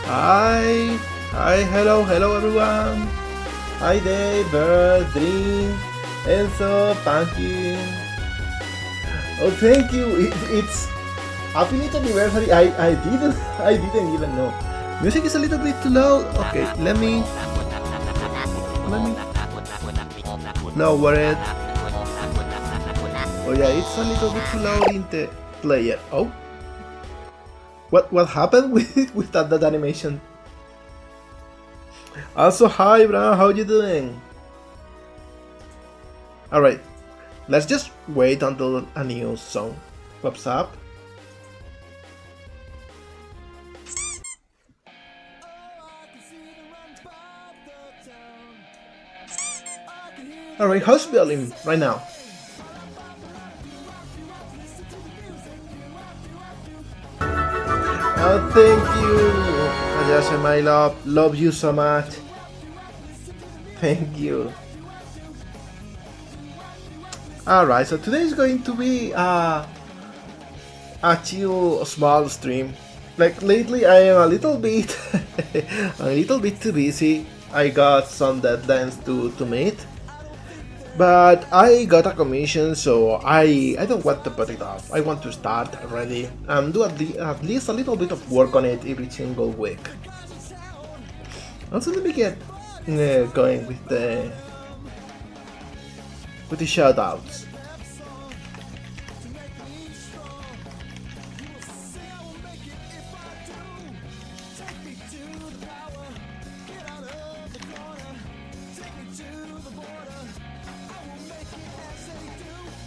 Hi, hi, hello everyone. Hi Dave, Bird, Dream, Enzo, Pumpkin. Oh, thank you. It's happy little anniversary. I didn't even know. Music is a little bit too loud. Okay, let me lower it. Oh yeah, it's a little bit too loud in the player. Oh, what happened with that animation? Also, hi, bro. How you doing? All right, let's just wait until a new song pops up. All right, how's feeling right now? Oh, thank you. Ayase, my love you so much. Thank you. Alright, so today is going to be a chill, small stream. Like lately, I am a little bit, too busy. I got some deadlines to meet, but I got a commission, so I don't want to put it off. I want to start already and do at least a little bit of work on it every single week. Also, let me get going with the shoutouts.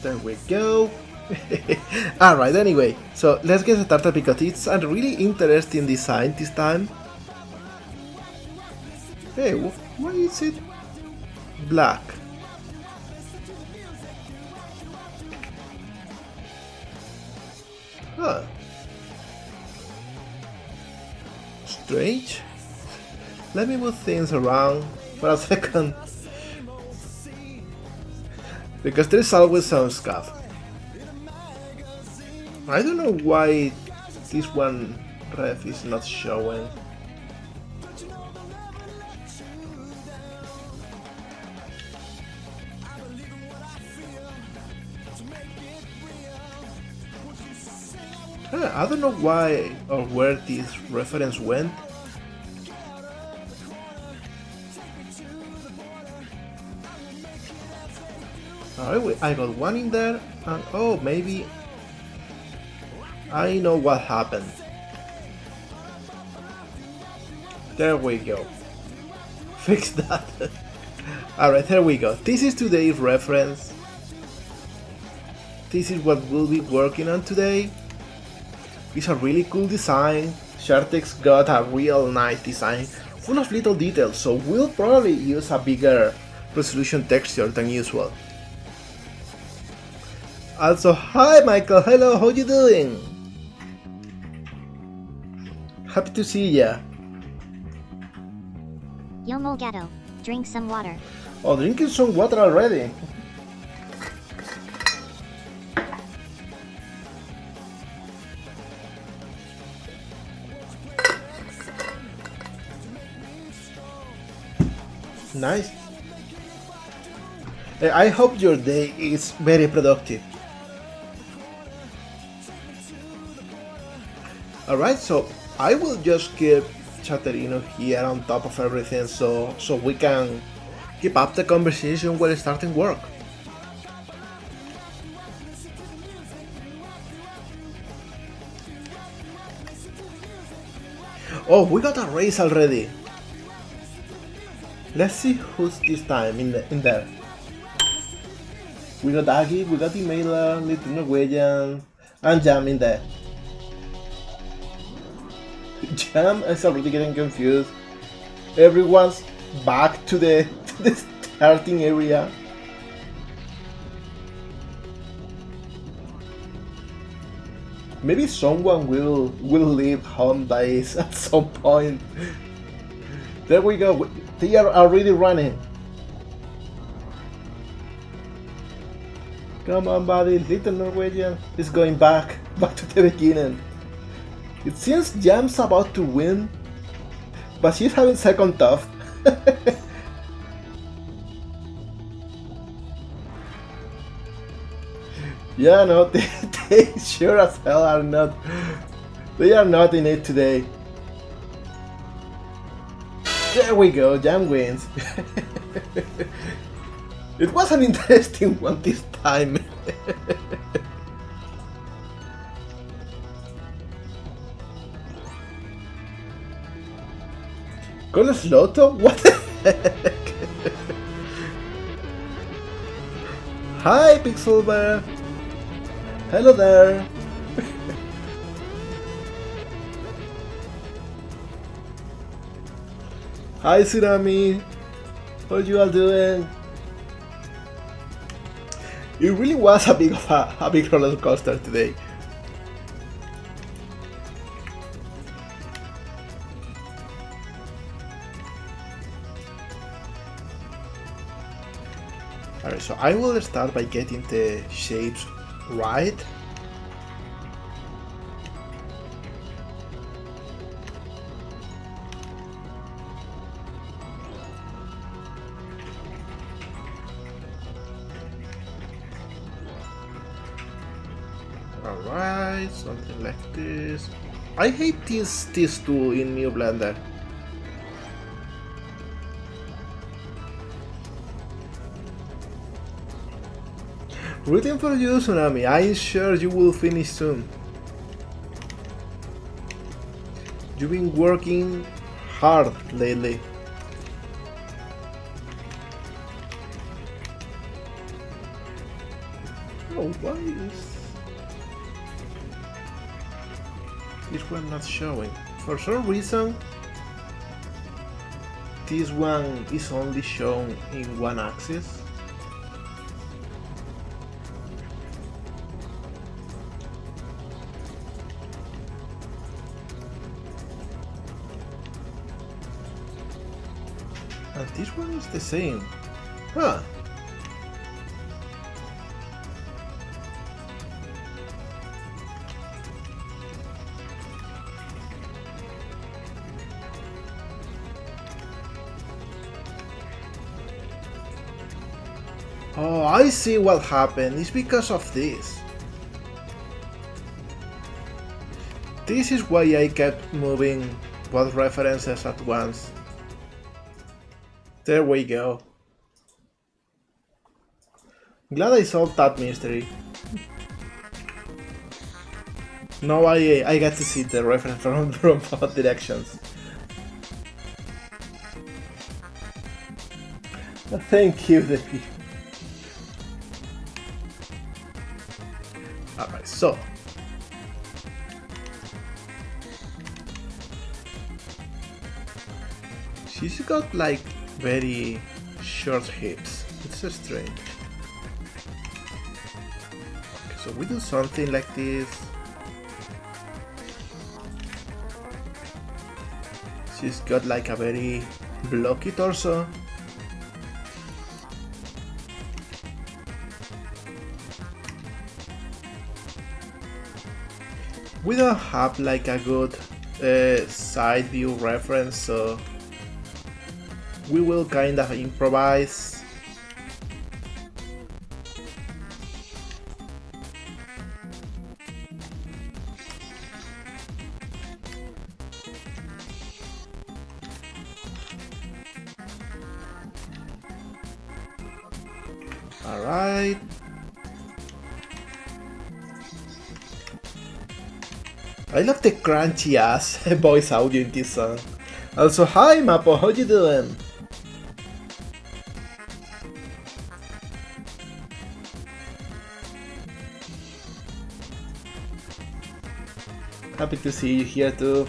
There we go. Alright, anyway, so let's get started because it's a really interesting design this time. Hey, why is it black? Huh. Strange. Let me move things around for a second. Because there's always some scuff. I don't know why this one ref is not showing. I don't know why or where this reference went. Alright, I got one in there, and oh, maybe I know what happened. There we go. Fix that. Alright, here we go. This is today's reference. This is what we'll be working on today. It's a really cool design. Sharktic's got a real nice design, full of little details, so we'll probably use a bigger resolution texture than usual. Also, hi Michael, hello, how you doing? Happy to see ya. Yo Molgato, drink some water. Oh, drinking some water already. Nice. I hope your day is very productive. Alright, so I will just keep Chatterino here on top of everything so we can keep up the conversation while starting work. Oh, we got a race already. Let's see who's this time in there. We got Aggie, we got Emailer, Little Norwegian, and Jam in there. Jam is already getting confused. Everyone's back to the starting area. Maybe someone will leave home base at some point. There we go. They are already running. Come on, buddy. Little Norwegian is going back to the beginning. It seems Jam's about to win. but she's having second thought. Yeah, no, they sure as hell are not. They are not in it today. There we go, Jam wins. It was an interesting one this time. Carlos Lotto? What the heck? Hi, Pixel Bear. Hello there. Hi, Tsunami. How you all doing? It really was a big roller coaster today. Alright, so I will start by getting the shapes right. Alright, something like this. I hate this tool in New Blender. Rooting for you, Tsunami. I'm sure you will finish soon. You've been working hard lately. Oh, why is this one not showing? For some reason, this one is only shown in one axis. And this one is the same. Huh. Oh, I see what happened. It's because of this. This is why I kept moving both references at once. There we go. Glad I solved that mystery. Now I get to see the reference from both directions. Thank you, Debbie. Alright, so. She's got like very short hips. It's so strange. Okay, so we do something like this. She's got like a very blocky torso. We don't have like a good side view reference, so we will kind of improvise. Alright. I love the crunchy ass voice audio in this song. Also, hi Mapo, how you doing? Happy to see you here too.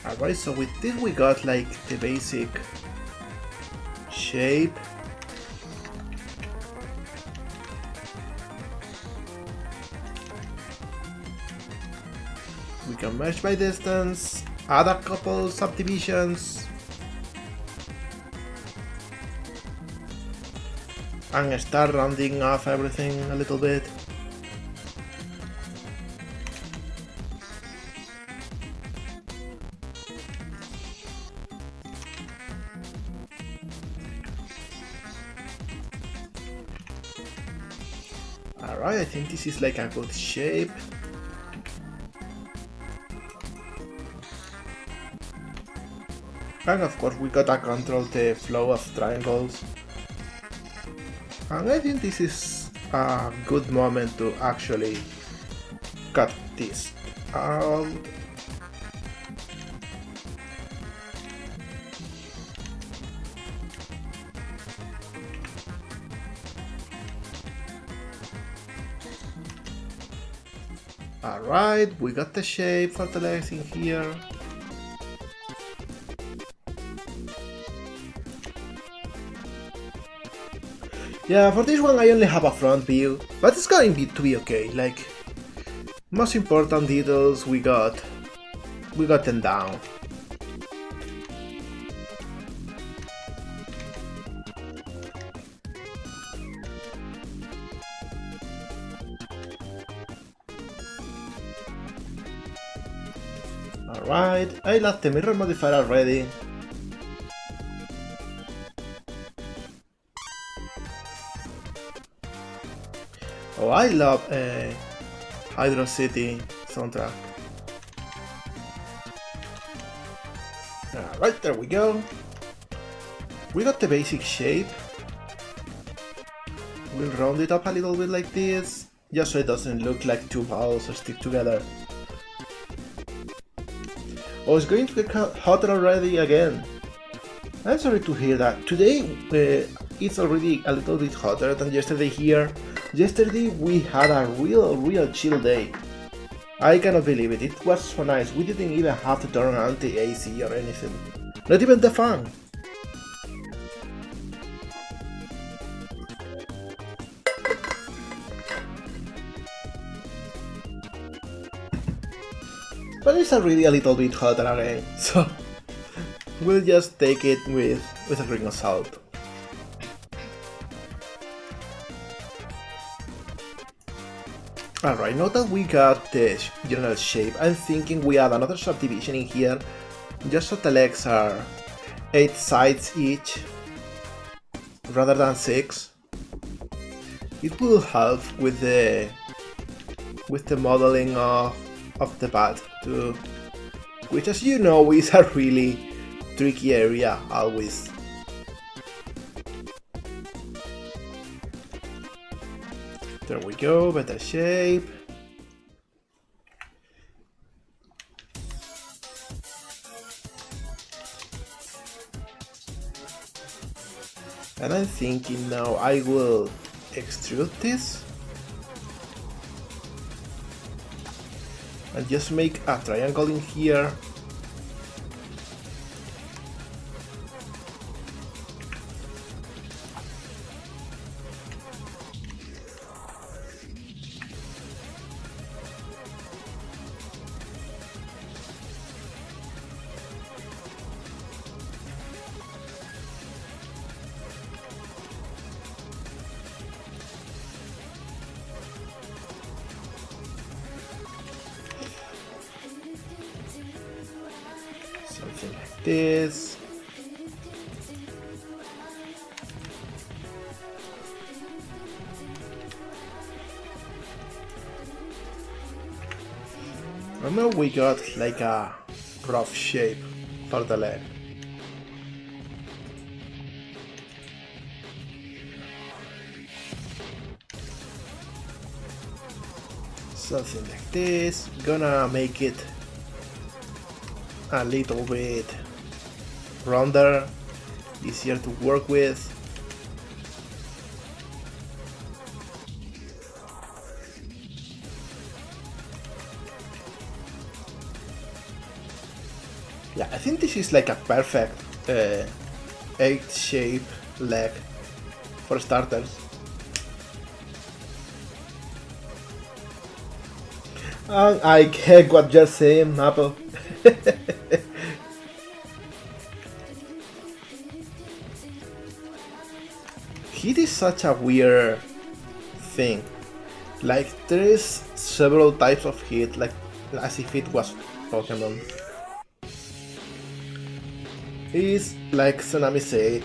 Alright, so with this we got like the basic shape. We can mesh by distance, add a couple subdivisions. and start rounding off everything a little bit. Alright, I think this is like a good shape. And of course we gotta control the flow of triangles. And I think this is a good moment to actually cut this out. Alright, we got the shape for the legs in here. Yeah, for this one I only have a front view, but it's going to be okay. Like, most important details we got them down. Alright, I love the mirror modifier already. Oh, I love Hydro City soundtrack. Alright, there we go. We got the basic shape. We'll round it up a little bit like this, just so it doesn't look like two balls stick together. Oh, it's going to get hotter already again. I'm sorry to hear that. Today it's already a little bit hotter than yesterday here. Yesterday we had a real chill day. I cannot believe it, it was so nice. We didn't even have to turn on the AC or anything. Not even the fan. But it's already a little bit hotter again, so we'll just take it with a grain of salt. Alright, now that we got the general shape, I'm thinking we add another subdivision in here, just so the legs are 8 sides each, rather than 6. It will help with the modeling of the pad too, which, as you know, is a really tricky area always. There we go, better shape. And I'm thinking now I will extrude this and just make a triangle in here. Something like this. And now we got like a rough shape for the leg. Something like this. Gonna make it a little bit rounder, easier to work with. Yeah, I think this is like a perfect 8-shape leg for starters. I get what you're saying, Apple. heat is such a weird thing. Like, there is several types of heat, like as if it was Pokemon. It's like Tsunami said,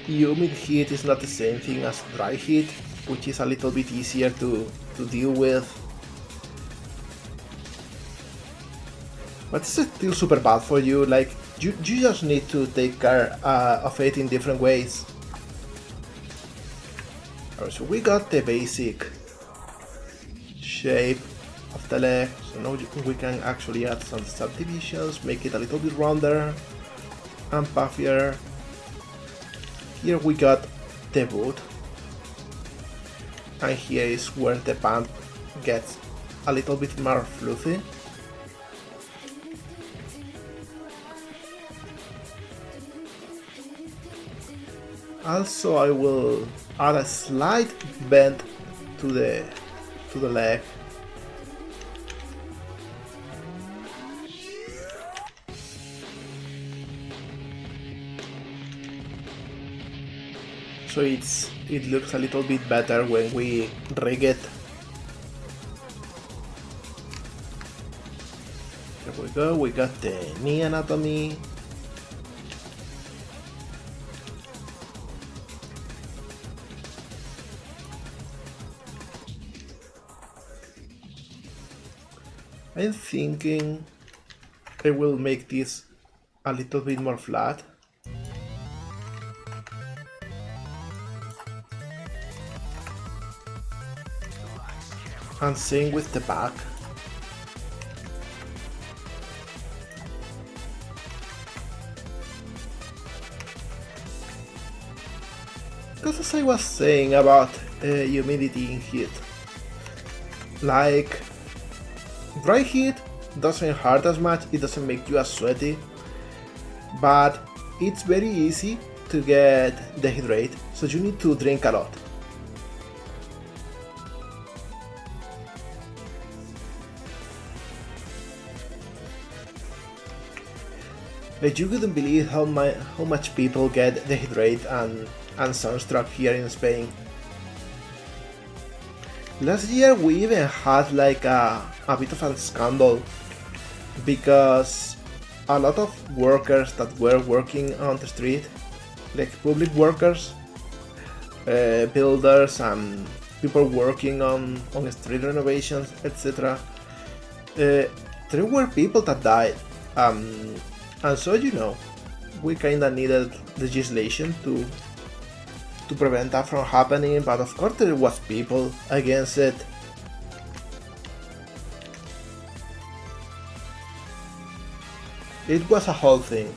humid heat is not the same thing as dry heat, which is a little bit easier to deal with. But it's still super bad for you, like, you just need to take care of it in different ways. Alright, so we got the basic shape of the leg, so now we can actually add some subdivisions, make it a little bit rounder and puffier. Here we got the boot, and here is where the pant gets a little bit more fluffy. Also, I will add a slight bend to the leg. So it looks a little bit better when we rig it. Here we go, we got the knee anatomy. I'm thinking I will make this a little bit more flat. And same with the back. Because as I was saying about humidity in heat, like, dry heat doesn't hurt as much, it doesn't make you as sweaty, but it's very easy to get dehydrated, so you need to drink a lot. Like, you couldn't believe how much people get dehydrated and sunstroke here in Spain. Last year we even had like a bit of a scandal because a lot of workers that were working on the street, like public workers, builders and people working on street renovations, etc. There were people that died. And so, you know, we kinda needed legislation to prevent that from happening, but of course there was people against it. It was a whole thing.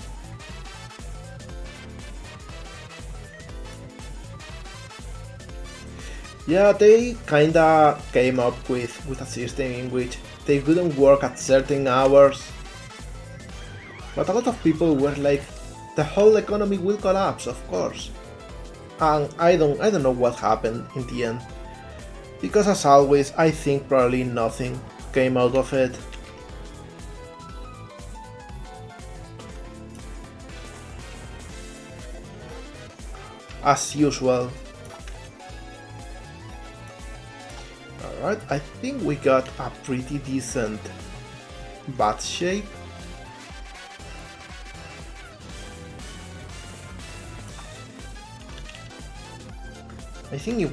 Yeah, they kinda came up with a system in which they couldn't work at certain hours. But a lot of people were like, the whole economy will collapse, of course. And I don't know what happened in the end. Because as always, I think probably nothing came out of it. As usual. Alright, I think we got a pretty decent bat shape. I think if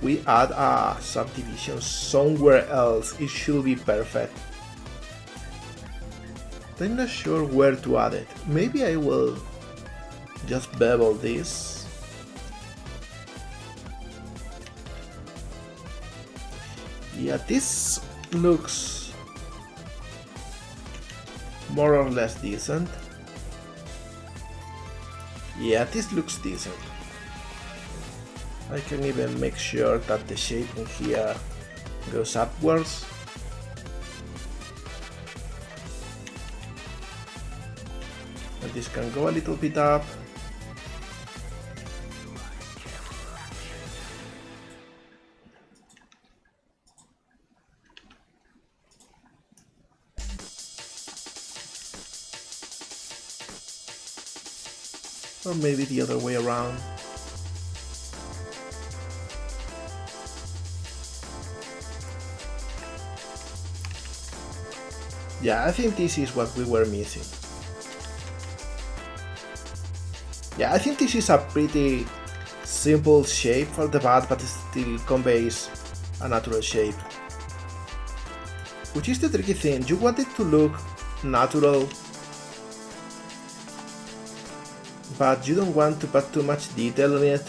we add a subdivision somewhere else, it should be perfect. I'm not sure where to add it. Maybe I will just bevel this. Yeah, this looks more or less decent. Yeah, this looks decent. I can even make sure that the shape in here goes upwards. And this can go a little bit up. Or maybe the other way around. Yeah, I think this is what we were missing. Yeah, I think this is a pretty simple shape for the bat, but it still conveys a natural shape. Which is the tricky thing, you want it to look natural, but you don't want to put too much detail on it.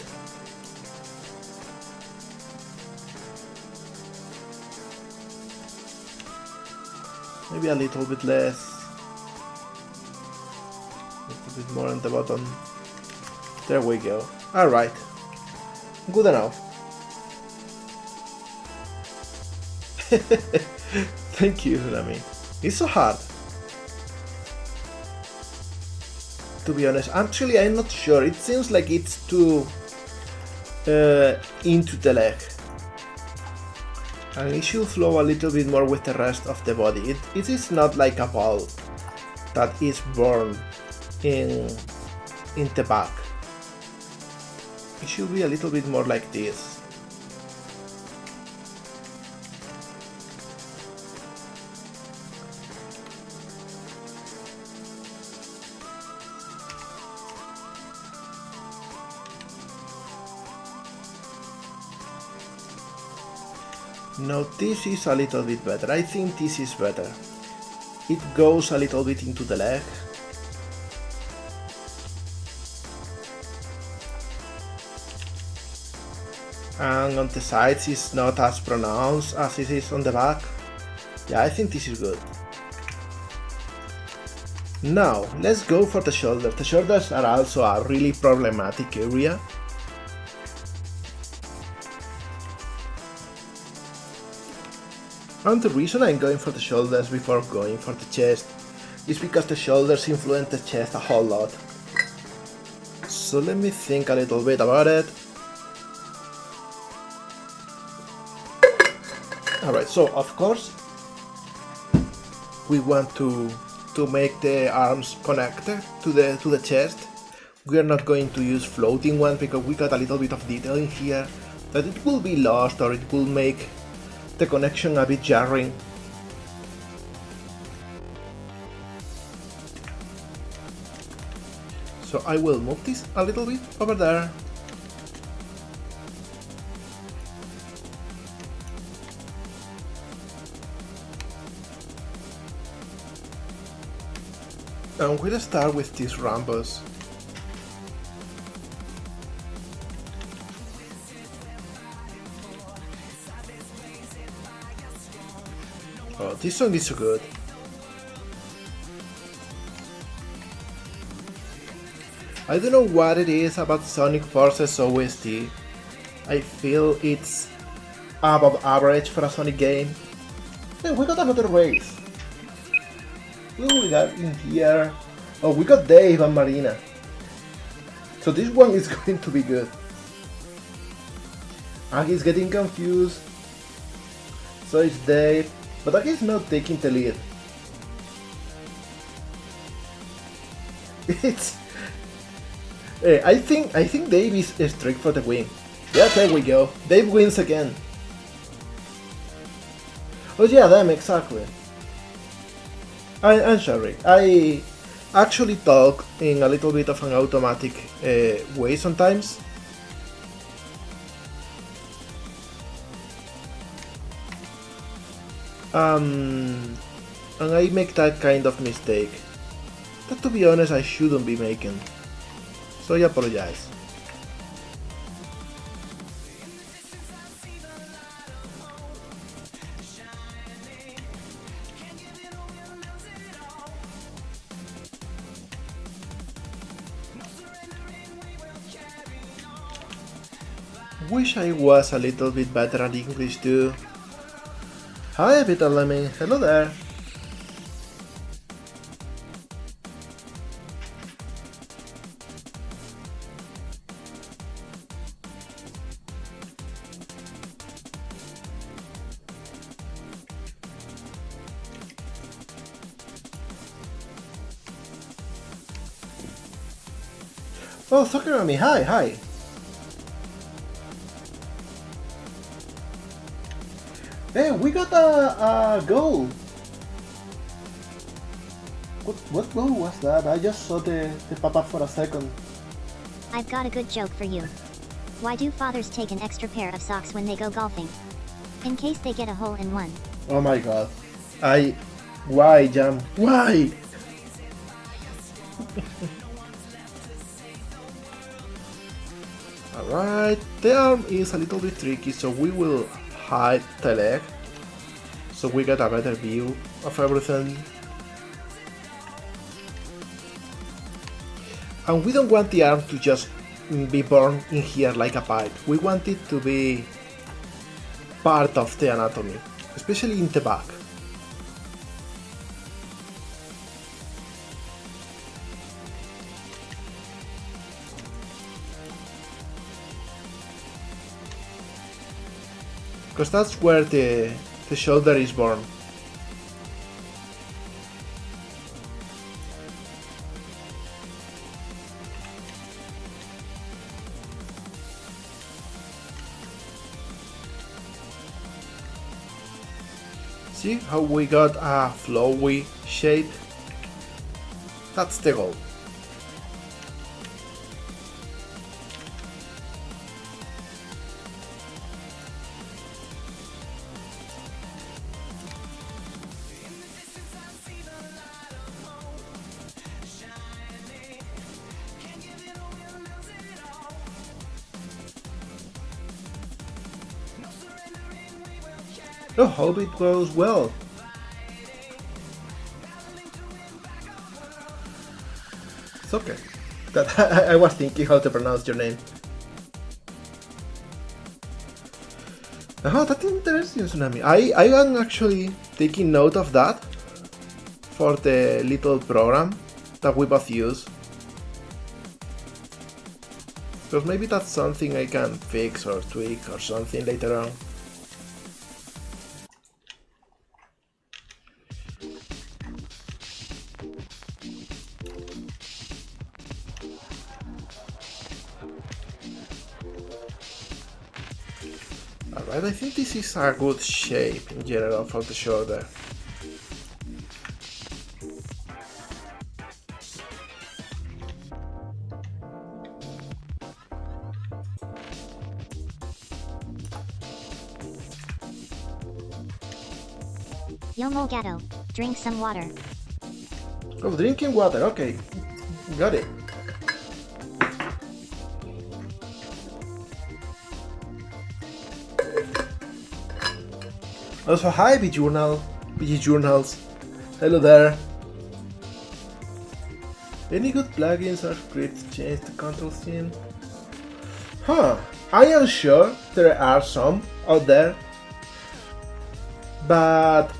Maybe a little bit less. A little bit more on the bottom. There we go. Alright. Good enough. Thank you, Rami. It's so hard. To be honest, actually I'm not sure. It seems like it's too into the leg. And it should flow a little bit more with the rest of the body. It is not like a ball that is born in the back. It should be a little bit more like this. No, this is a little bit better. I think this is better. It goes a little bit into the leg. And on the sides it's not as pronounced as it is on the back. Yeah, I think this is good. Now, let's go for the shoulders. The shoulders are also a really problematic area. And the reason I'm going for the shoulders before going for the chest is because the shoulders influence the chest a whole lot. So let me think a little bit about it. Alright, so of course we want to make the arms connected to the chest. We are not going to use floating ones because we got a little bit of detail in here that it will be lost or it will make the connection a bit jarring. So I will move this a little bit over there. And we'll start with these rhombus. Oh, this song is so good. I don't know what it is about Sonic Forces OST. I feel it's above average for a Sonic game. Hey, we got another race. Who we got in here? Oh, we got Dave and Marina. So this one is going to be good. Aggie's getting confused. So it's Dave. But Aggie's not taking the lead. It's... I think Dave is strict for the win. Yeah, there we go. Dave wins again. Oh yeah, them, exactly. I'm sorry. I actually talk in a little bit of an automatic way sometimes. And I make that kind of mistake that, to be honest, I shouldn't be making. So I apologize. Wish I was a little bit better at English too. Hi Peter Lemming, hello there. Oh, Sakurami, hi. Hey, we got a goal. What logo was that? I just saw the pop-up for a second. I've got a good joke for you. Why do fathers take an extra pair of socks when they go golfing? In case they get a hole in one. Oh my god. Why, Jam? Why? Alright, the arm is a little bit tricky, so we will hide the leg so we get a better view of everything. And we don't want the arm to just be born in here like a pipe. We want it to be part of the anatomy, especially in the back. Because that's where the shoulder is born. See how we got a flowy shape? That's the goal. I hope it goes well. It's okay. That I was thinking how to pronounce your name. Oh, that's interesting, Tsunami. I am actually taking note of that for the little program that we both use. Because maybe that's something I can fix or tweak or something later on. Alright, I think this is a good shape in general for the shoulder. Yomo Gato, drink some water. Oh, drinking water, okay. Got it. Also, hi BG-journals. Hello there. Any good plugins or scripts to change the control scheme? Huh, I am sure there are some out there, but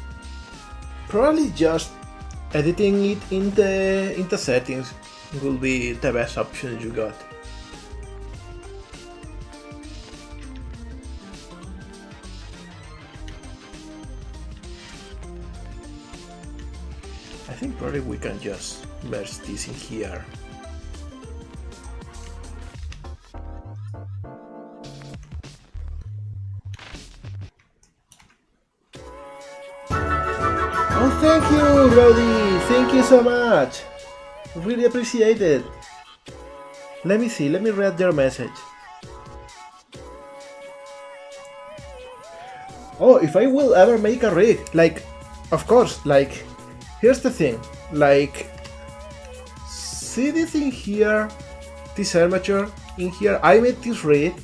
probably just editing it in the settings will be the best option you got. I think probably we can just merge this in here. Oh, thank you, Brody! Thank you so much! Really appreciate it. Let me see, let me read your message. Oh, if I will ever make a rig, like, of course, like, here's the thing, like, see this in here, this armature in here. I made this rig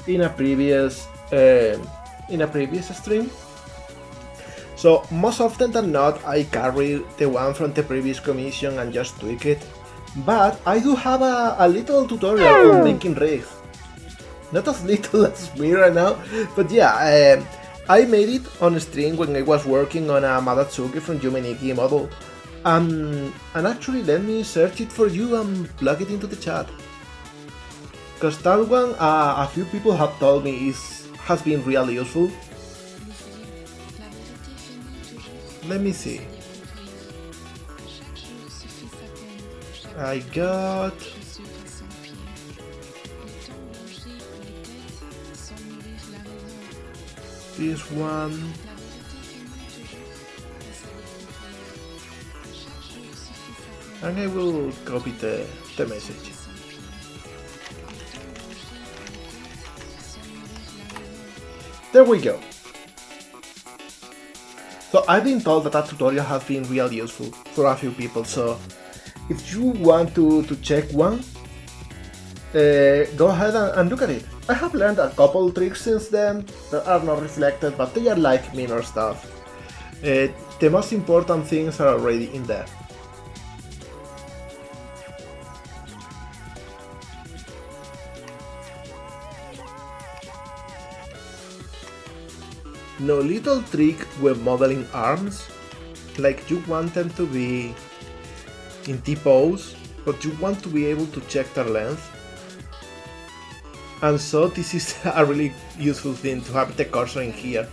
in a previous stream. So most often than not, I carry the one from the previous commission and just tweak it. But I do have a little tutorial on making rigs. Not as little as me right now, but yeah, I made it on stream when I was working on a Madatsuki from Yumeniki model. And actually, let me search it for you and plug it into the chat. Because that one, a few people have told me has been really useful. Let me see. I got this one. and I will copy the message. There we go. So I've been told that that tutorial has been real useful for a few people, so if you want to check one, go ahead and look at it. I have learned a couple tricks since then that are not reflected, but they are like minor stuff. The most important things are already in there. Now, little trick when modeling arms, like you want them to be in T-pose, but you want to be able to check their length. And so this is a really useful thing to have the cursor in here.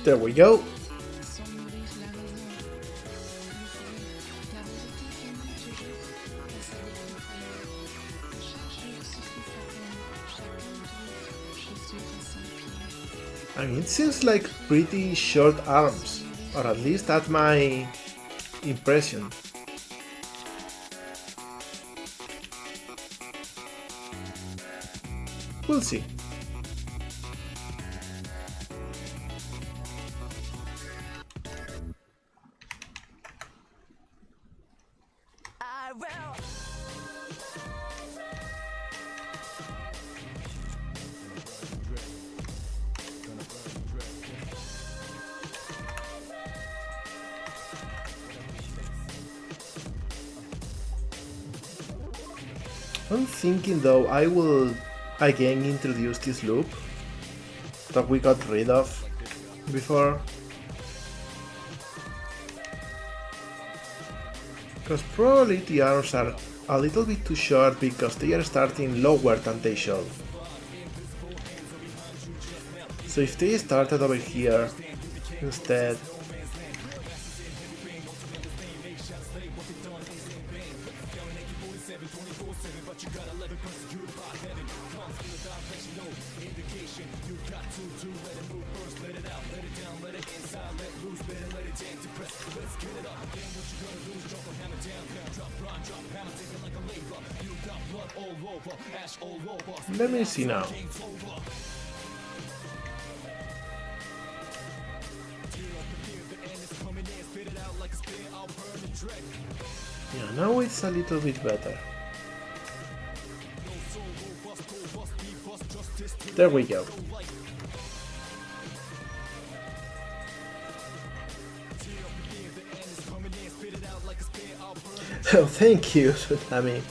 There we go. I mean, it seems like pretty short arms, or at least that's my impression. We'll see. I'm thinking though I will again introduce this loop that we got rid of before, because probably the arms are a little bit too short because they are starting lower than they should. So if they started over here instead, let me see now. Yeah, now it's a little bit better. There we go. Oh, thank you, Tsunami.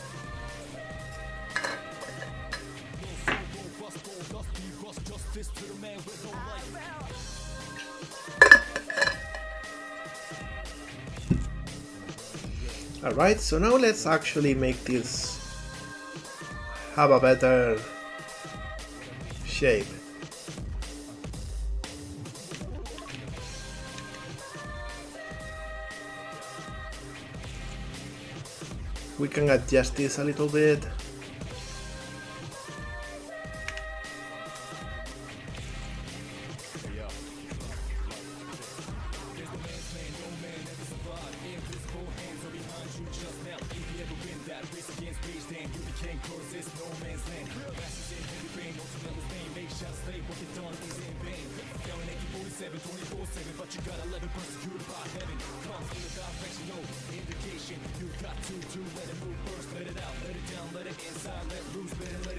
Alright, so now let's actually make this have a better shape. We can adjust this a little bit.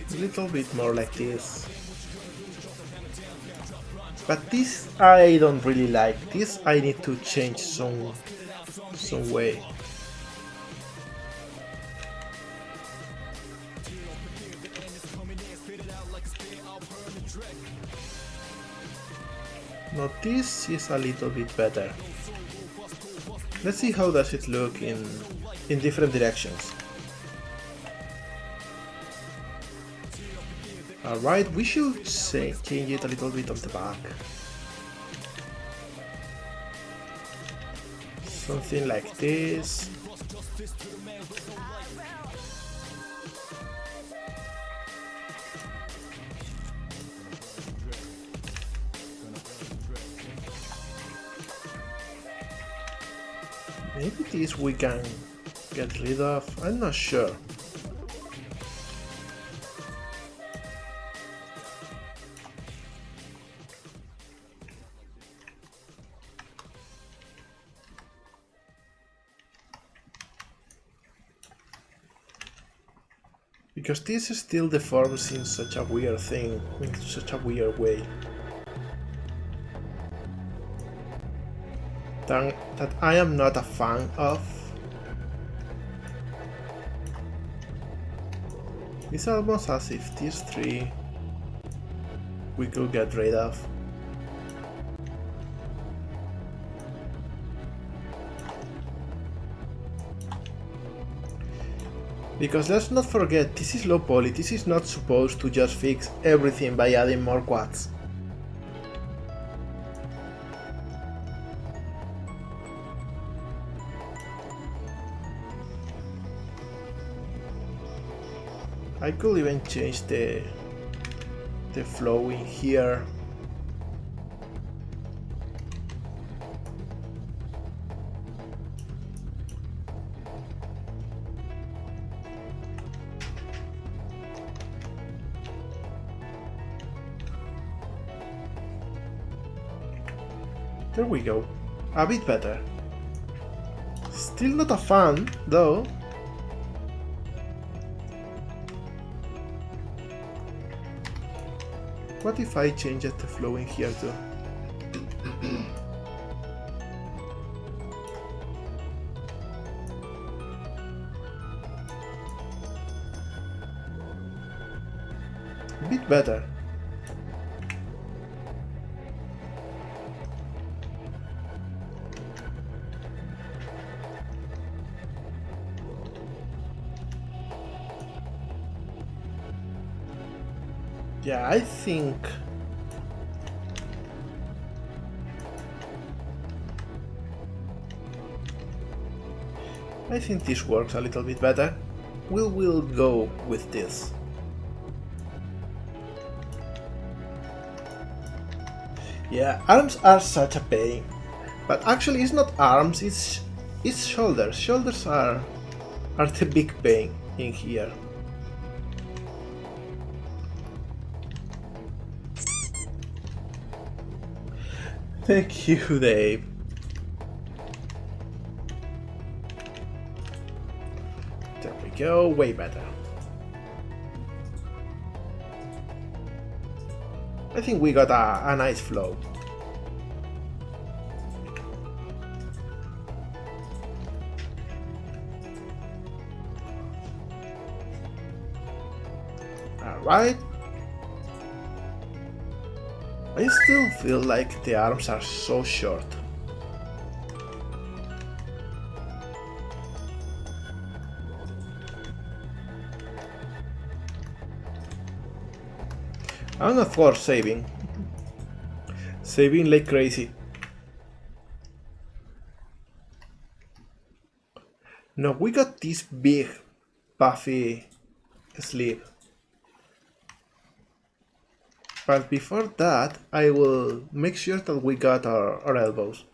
A little bit more like this. But this I don't really like. This I need to change some way. Now this is a little bit better. Let's see how does it look in different directions. Alright, we should change it a little bit on the back. Something like this. Maybe this we can get rid of, I'm not sure. Because this still deforms in such a weird thing, in such a weird way. That I am not a fan of. It's almost as if these three we could get rid of. Because let's not forget, this is low poly, this is not supposed to just fix everything by adding more quads. I could even change the flow in here. There we go. A bit better. Still not a fan, though. What if I change the flow in here too? A bit better. Yeah, I think this works a little bit better. We'll go with this. Yeah, arms are such a pain. But actually it's not arms, it's shoulders. Shoulders are the big pain in here. Thank you, Dave. There we go, way better. I think we got a nice flow. Alright. I still feel like the arms are so short. I'm not for saving. Saving like crazy. No, we got this big, puffy sleeve. But before that, I will make sure that we got our elbows.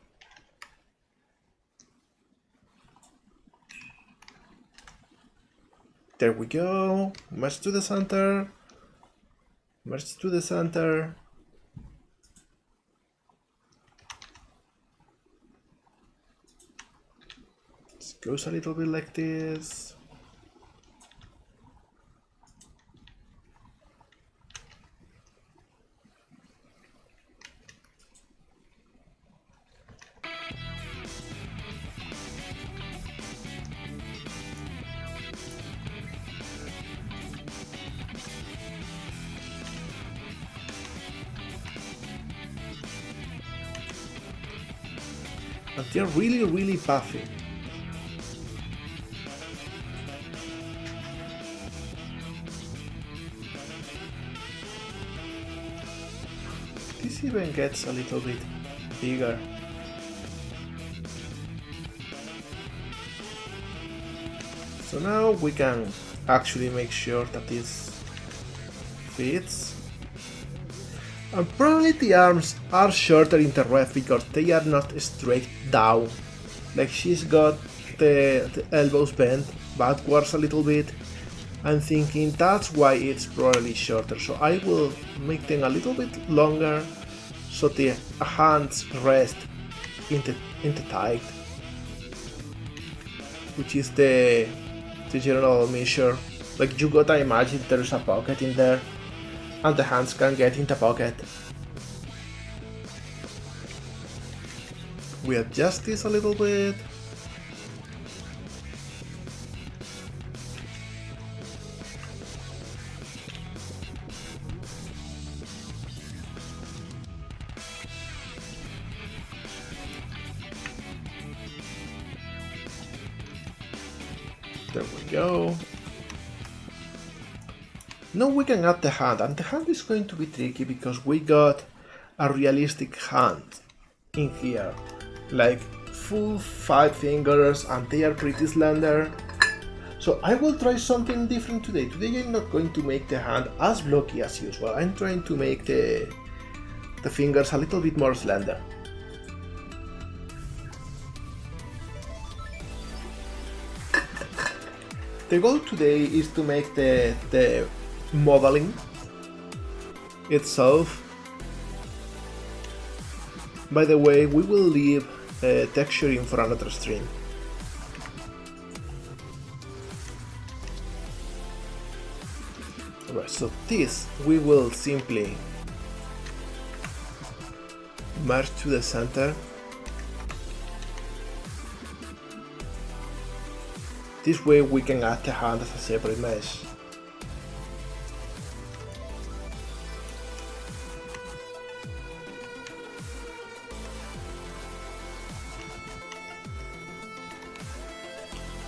There we go. Merge to the center. Merge to the center. It goes a little bit like this. And they're really, really puffy. This even gets a little bit bigger. So now we can actually make sure that this fits. And probably the arms are shorter in the ref because they are not straight down Like she's got the elbows bent backwards a little bit. I'm thinking that's why it's probably shorter. So I will make them a little bit longer so the hands rest in the tight, which is the general measure. Like you gotta imagine there's a pocket in there and the hands can get in the pocket. We adjust this a little bit. There we go. Now we can add the hand, and the hand is going to be tricky because we got a realistic hand in here. Like full 5 fingers and they are pretty slender. So I will try something different today. Today I'm not going to make the hand as blocky as usual. I'm trying to make the fingers a little bit more slender. The goal today is to make the modeling itself. By the way, we will leave texturing for another stream. Alright, so this we will simply merge to the center. This way we can add the hand as a separate mesh.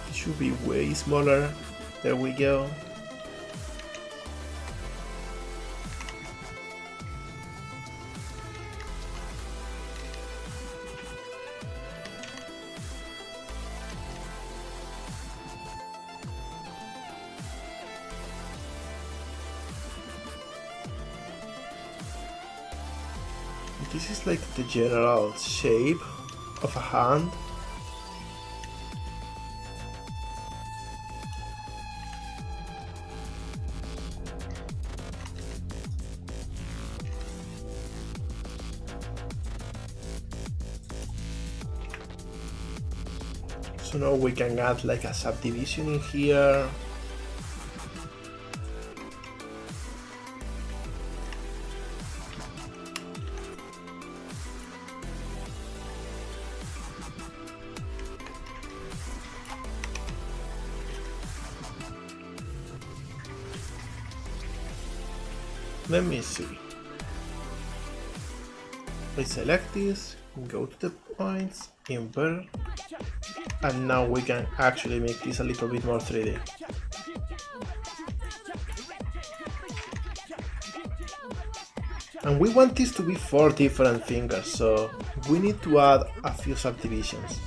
It should be way smaller. There we go. This is like the general shape of a hand. So now we can add like a subdivision in here. Let me see. I select this, go to the points, invert, and now we can actually make this a little bit more 3D. And we want this to be 4 different fingers, so we need to add a few subdivisions.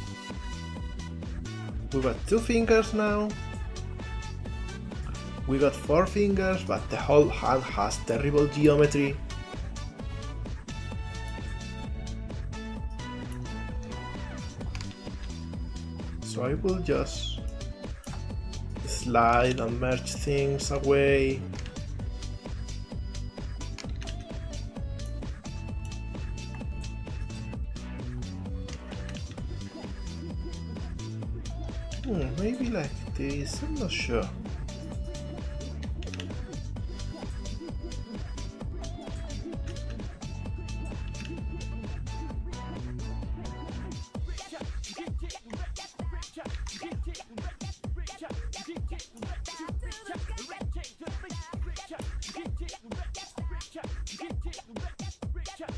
We got 2 fingers now. We got 4 fingers, but the whole hand has terrible geometry. So I will just slide and merge things away. Maybe like this, I'm not sure.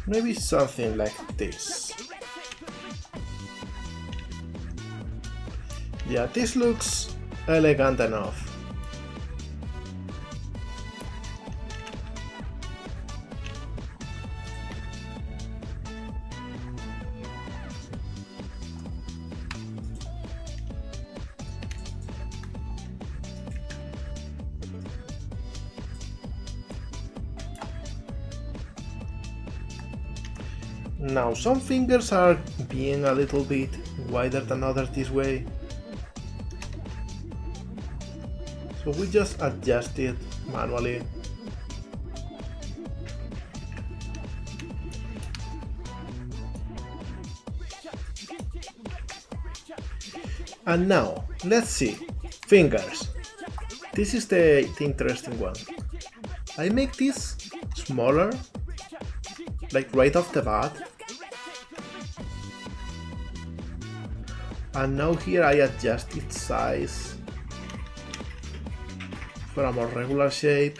Maybe something like this. Yeah, this looks elegant enough. Now some fingers are being a little bit wider than others this way. So we just adjust it manually. And now, let's see. Fingers. This is the interesting one. I make this smaller, like right off the bat. And now here I adjust its size for a more regular shape.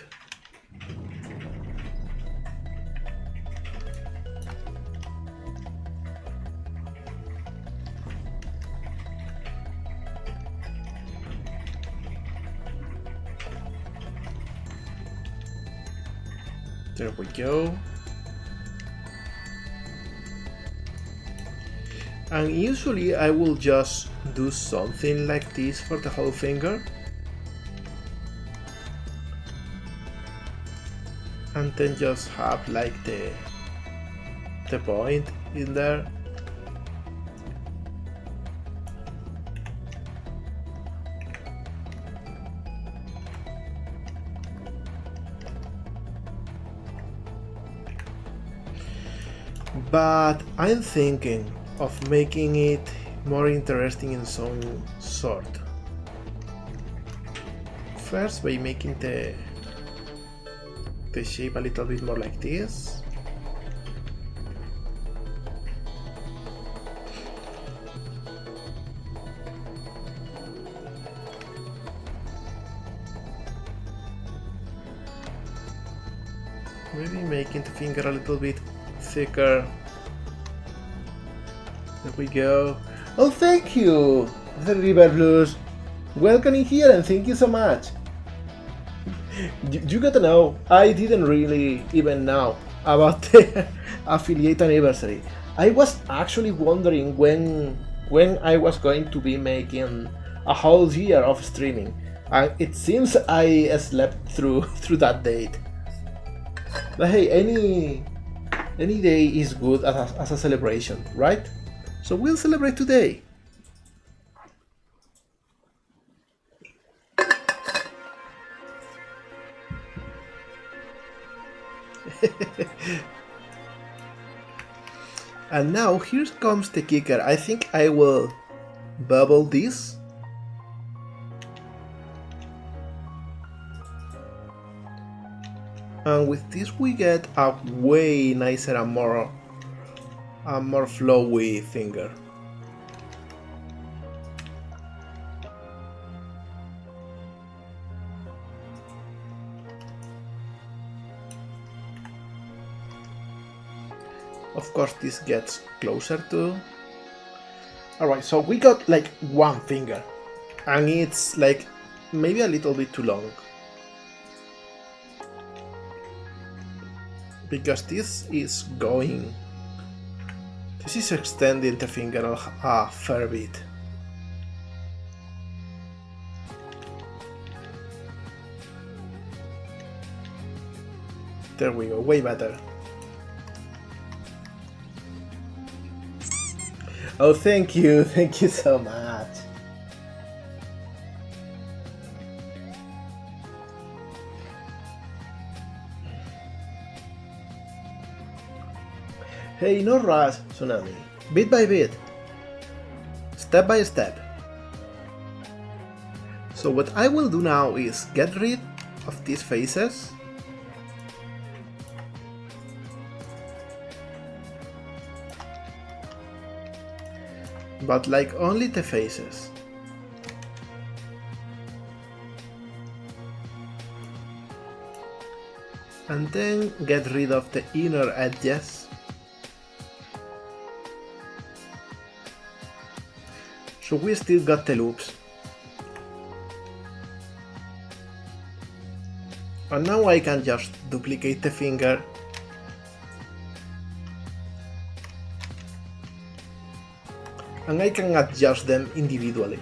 There we go. And usually I will just do something like this for the whole finger. And then just have like the point in there. But I'm thinking of making it more interesting in some sort. First by making the shape a little bit more like this. Maybe making the finger a little bit thicker. There we go. Oh, thank you, the River Blues. Welcome in here and thank you so much. You gotta know, I didn't really even know about the affiliate anniversary. I was actually wondering when I was going to be making a whole year of streaming, and it seems I slept through that date. But hey, any day is good as a celebration, right? So we'll celebrate today. And now here comes the kicker. I think I will bubble this. And with this we get a way nicer and more flowy finger. Of course this gets closer to. Alright, so we got like one finger and it's like maybe a little bit too long. Because this is extending the finger a fair bit. There we go, way better. Oh, thank you so much. Hey, no rush, Tsunami. Bit by bit. Step by step. So what I will do now is get rid of these faces. But like only the faces. And then get rid of the inner edges. So we still got the loops. And now I can just duplicate the finger. And I can adjust them individually.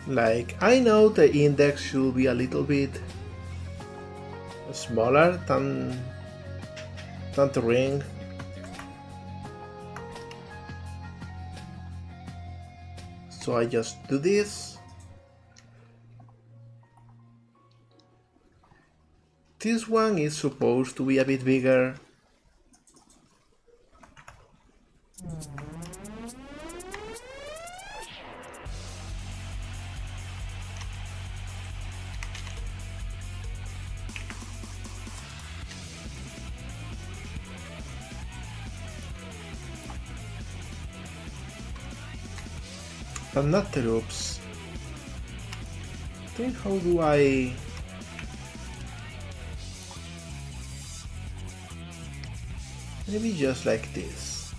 Like, I know the index should be a little bit smaller than the ring. So I just do this. This one is supposed to be a bit bigger. But not the loops. Think how do I... Maybe just like this.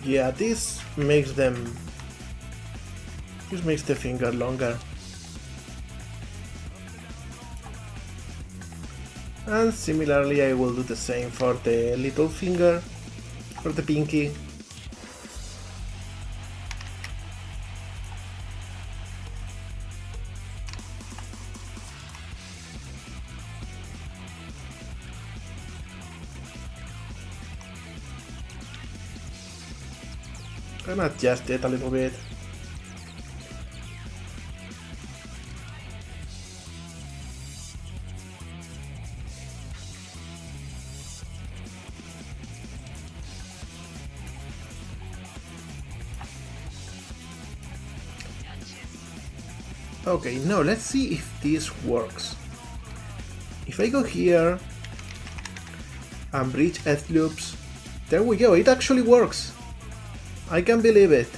Yeah, this makes the finger longer. And similarly I will do the same for the little finger, for the pinky. Can adjust it a little bit. Okay, now let's see if this works. If I go here and bridge edge loops, there we go, it actually works. I can't believe it.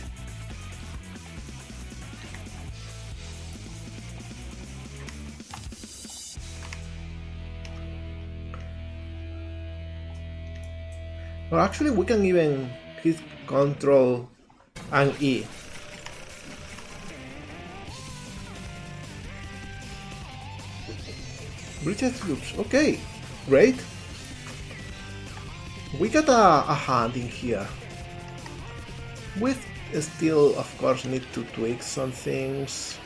Or actually we can even hit Control and E. Bridge loops, okay, great. We got a hand in here. We still, of course, need to tweak some things.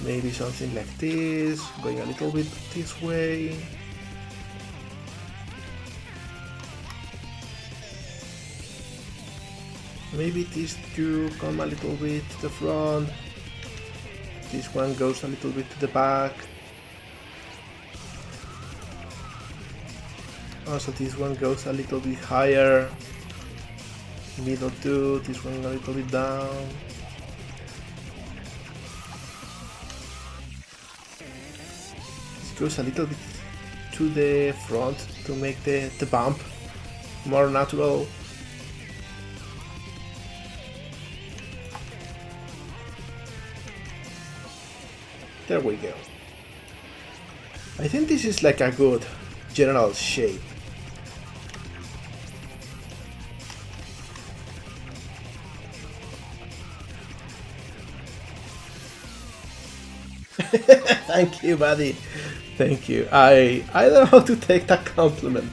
Maybe something like this, going a little bit this way. Maybe these two come a little bit to the front. This one goes a little bit to the back. Also this one goes a little bit higher. Middle two, this one a little bit down. This goes a little bit to the front to make the bump more natural. There we go. I think this is like a good general shape. Thank you, buddy. Thank you. I don't know how to take that compliment.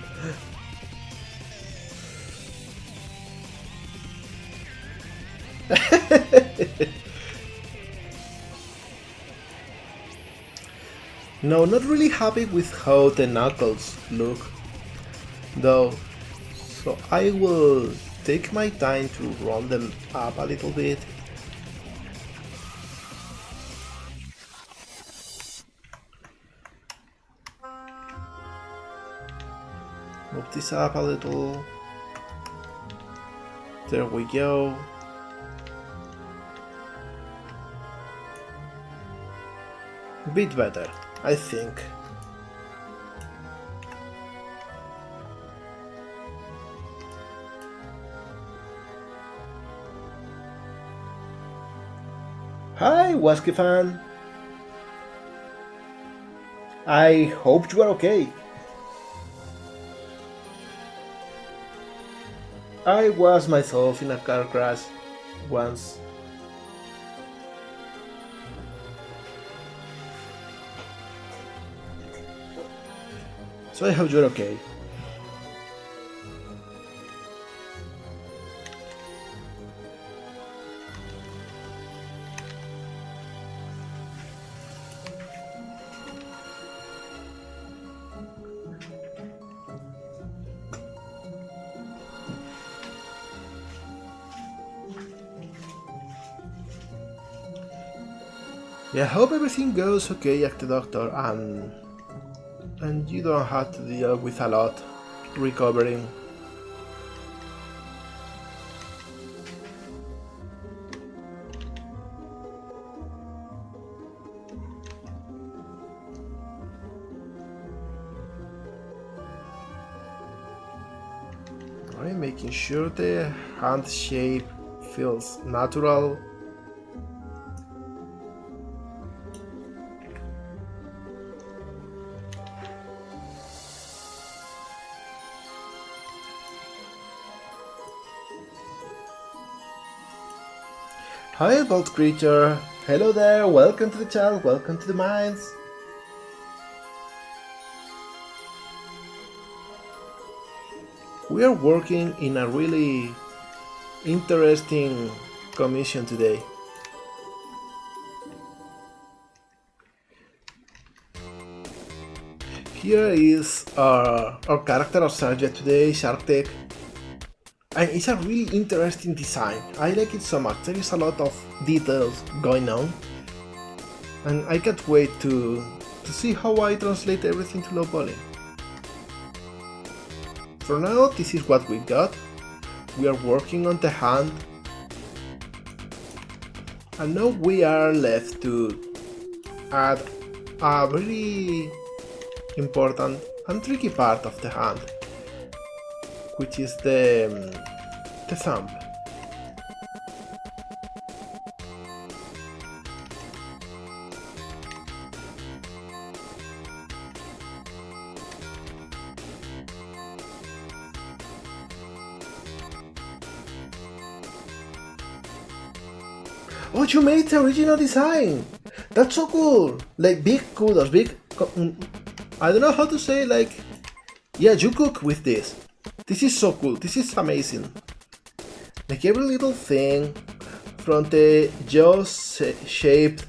No, not really happy with how the knuckles look, though, so I will take my time to round them up a little bit. Move this up a little. There we go. Bit better, I think. Hi, Wasky fan. I hope you are okay. I was myself in a car crash once So I hope you're okay. Yeah, I hope everything goes okay at the doctor and you don't have to deal with a lot recovering. I'm making sure the hand shape feels natural. Hi, Bolt Creature. Hello there. Welcome to the channel. Welcome to the mines. We are working in a really interesting commission today. Here is our character of Sergeant today, Sharktic. And it's a really interesting design. I like it so much. There is a lot of details going on. And I can't wait to see how I translate everything to low poly. For now, this is what we got. We are working on the hand. And now we are left to add a very important and tricky part of the hand, which is the thumb. Oh, you made the original design! That's so cool! Like, big kudos, I don't know how to say, like, yeah, you cook with this. This is so cool, this is amazing. Like every little thing, from the jaw-shaped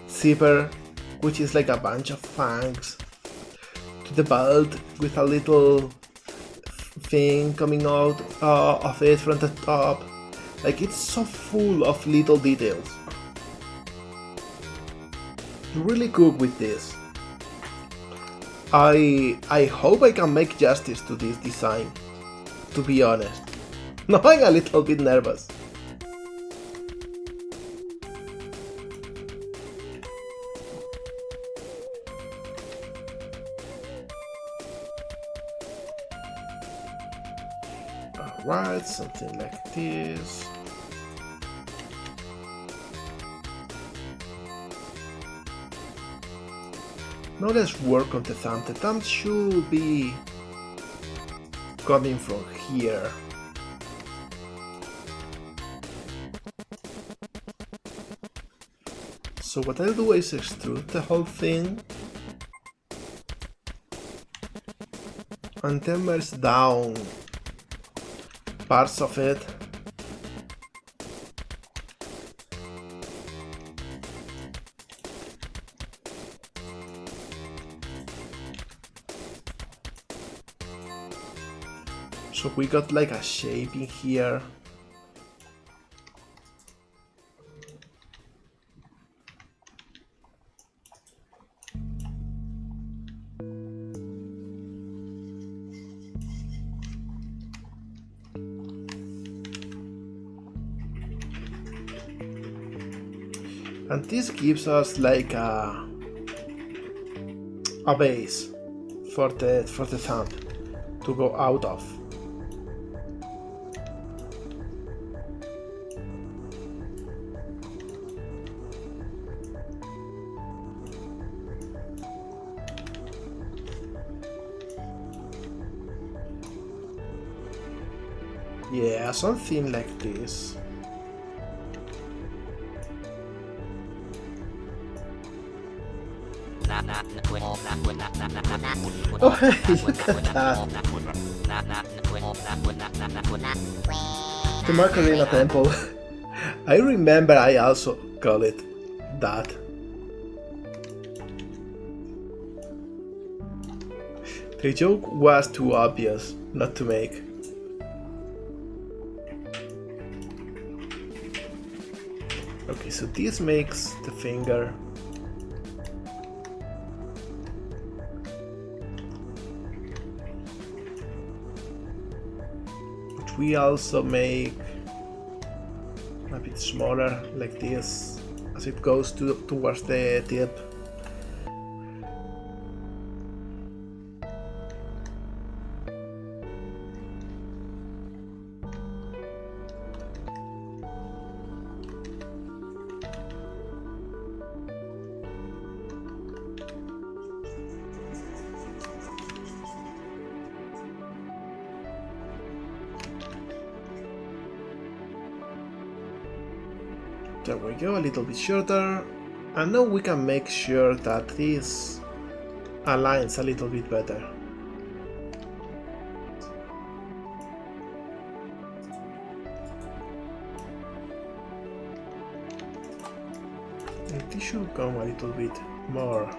zipper, which is like a bunch of fangs, to the belt with a little thing coming out of it from the top. Like, it's so full of little details. You really cook with this. I hope I can make justice to this design, to be honest. Now I'm a little bit nervous. Alright, something like this. Now let's work on the thumb. The thumb should be coming from here. So what I'll do is extrude the whole thing and then merge down parts of it. So we got like a shape in here. And this gives us like a base for the thumb to go out of. Yeah, something like this. Oh hey, look at that! The Macarena Temple. I remember I also call it that. The joke was too obvious not to make. Okay, so this makes the finger. But we also make a bit smaller like this as it goes towards the tip. There we go, a little bit shorter, and now we can make sure that this aligns a little bit better. And this should come a little bit more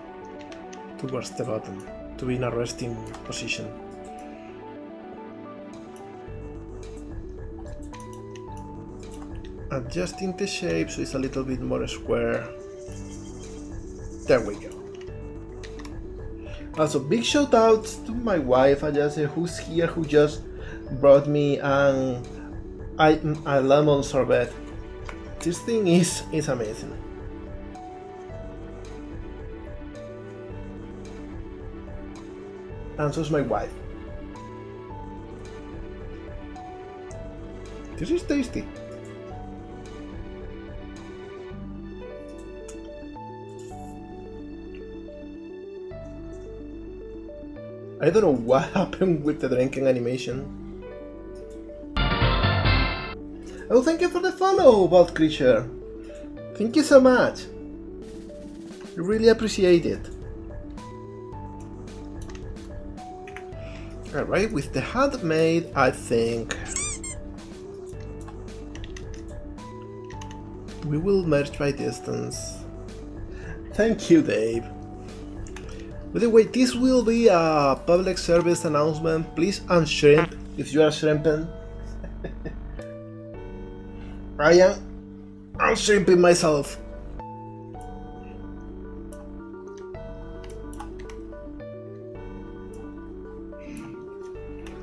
towards the bottom to be in a resting position. Adjusting the shape so it's a little bit more square. There we go. Also, big shout outs to my wife Ayase, who's here, who just brought me a lemon sorbet. This thing is amazing. And so's my wife. This is tasty. I don't know what happened with the drinking animation. Oh, thank you for the follow, Bolt Creature. Thank you so much. I really appreciate it. Alright, with the handmade, I think we will merge by distance. Thank you, Dave. By the way, this will be a public service announcement. Please unshrimp if you are shrimping. I am unshrimping myself.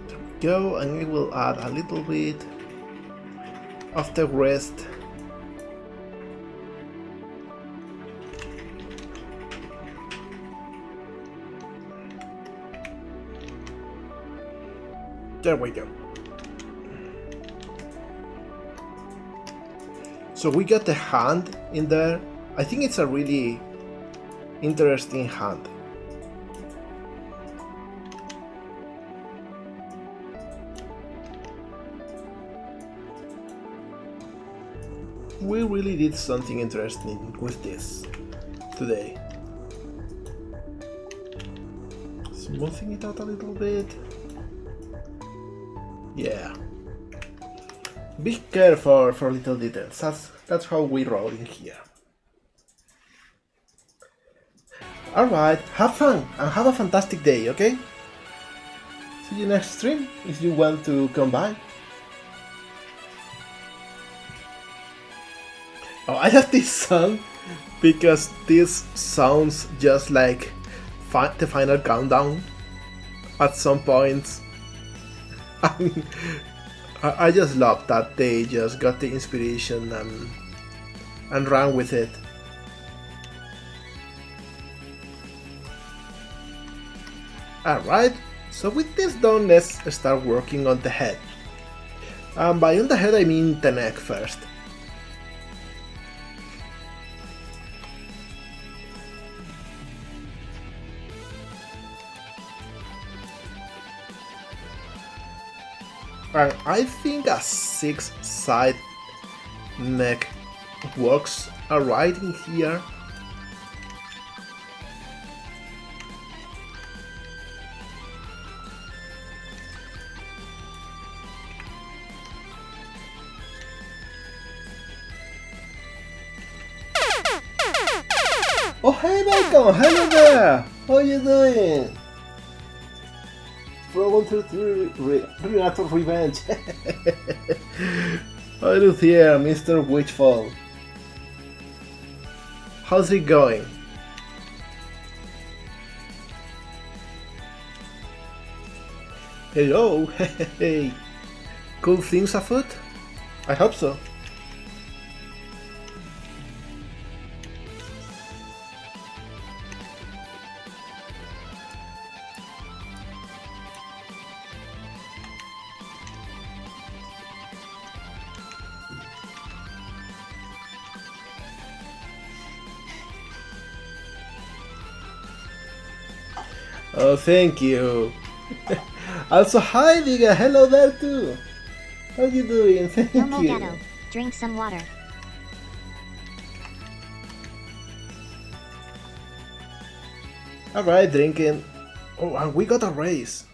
There we go, and we will add a little bit of the rest. There we go. So we got the hand in there. I think it's a really interesting hand. We really did something interesting with this today. Smoothing it out a little bit. Yeah. Big care for little details. That's how we roll in here. Alright, have fun and have a fantastic day, okay? See you next stream if you want to come by. Oh, I have this song because this sounds just like the final countdown at some points. I just love that they just got the inspiration and ran with it. Alright, so with this done, let's start working on the head. By on the head I mean the neck first. And I think a 6-side neck works alright in here. Oh hey Bacon, hello there! How you doing? From 123 Reactor Revenge. Hello there, Mr. Witchfall. How's it going? Hello, hey. Cool things afoot? I hope so. Oh, thank you. Also, hi, Diga. Hello there too. How you doing? Thank No you. Mogato. Drink some water. All right, drinking. Oh, and we got a race.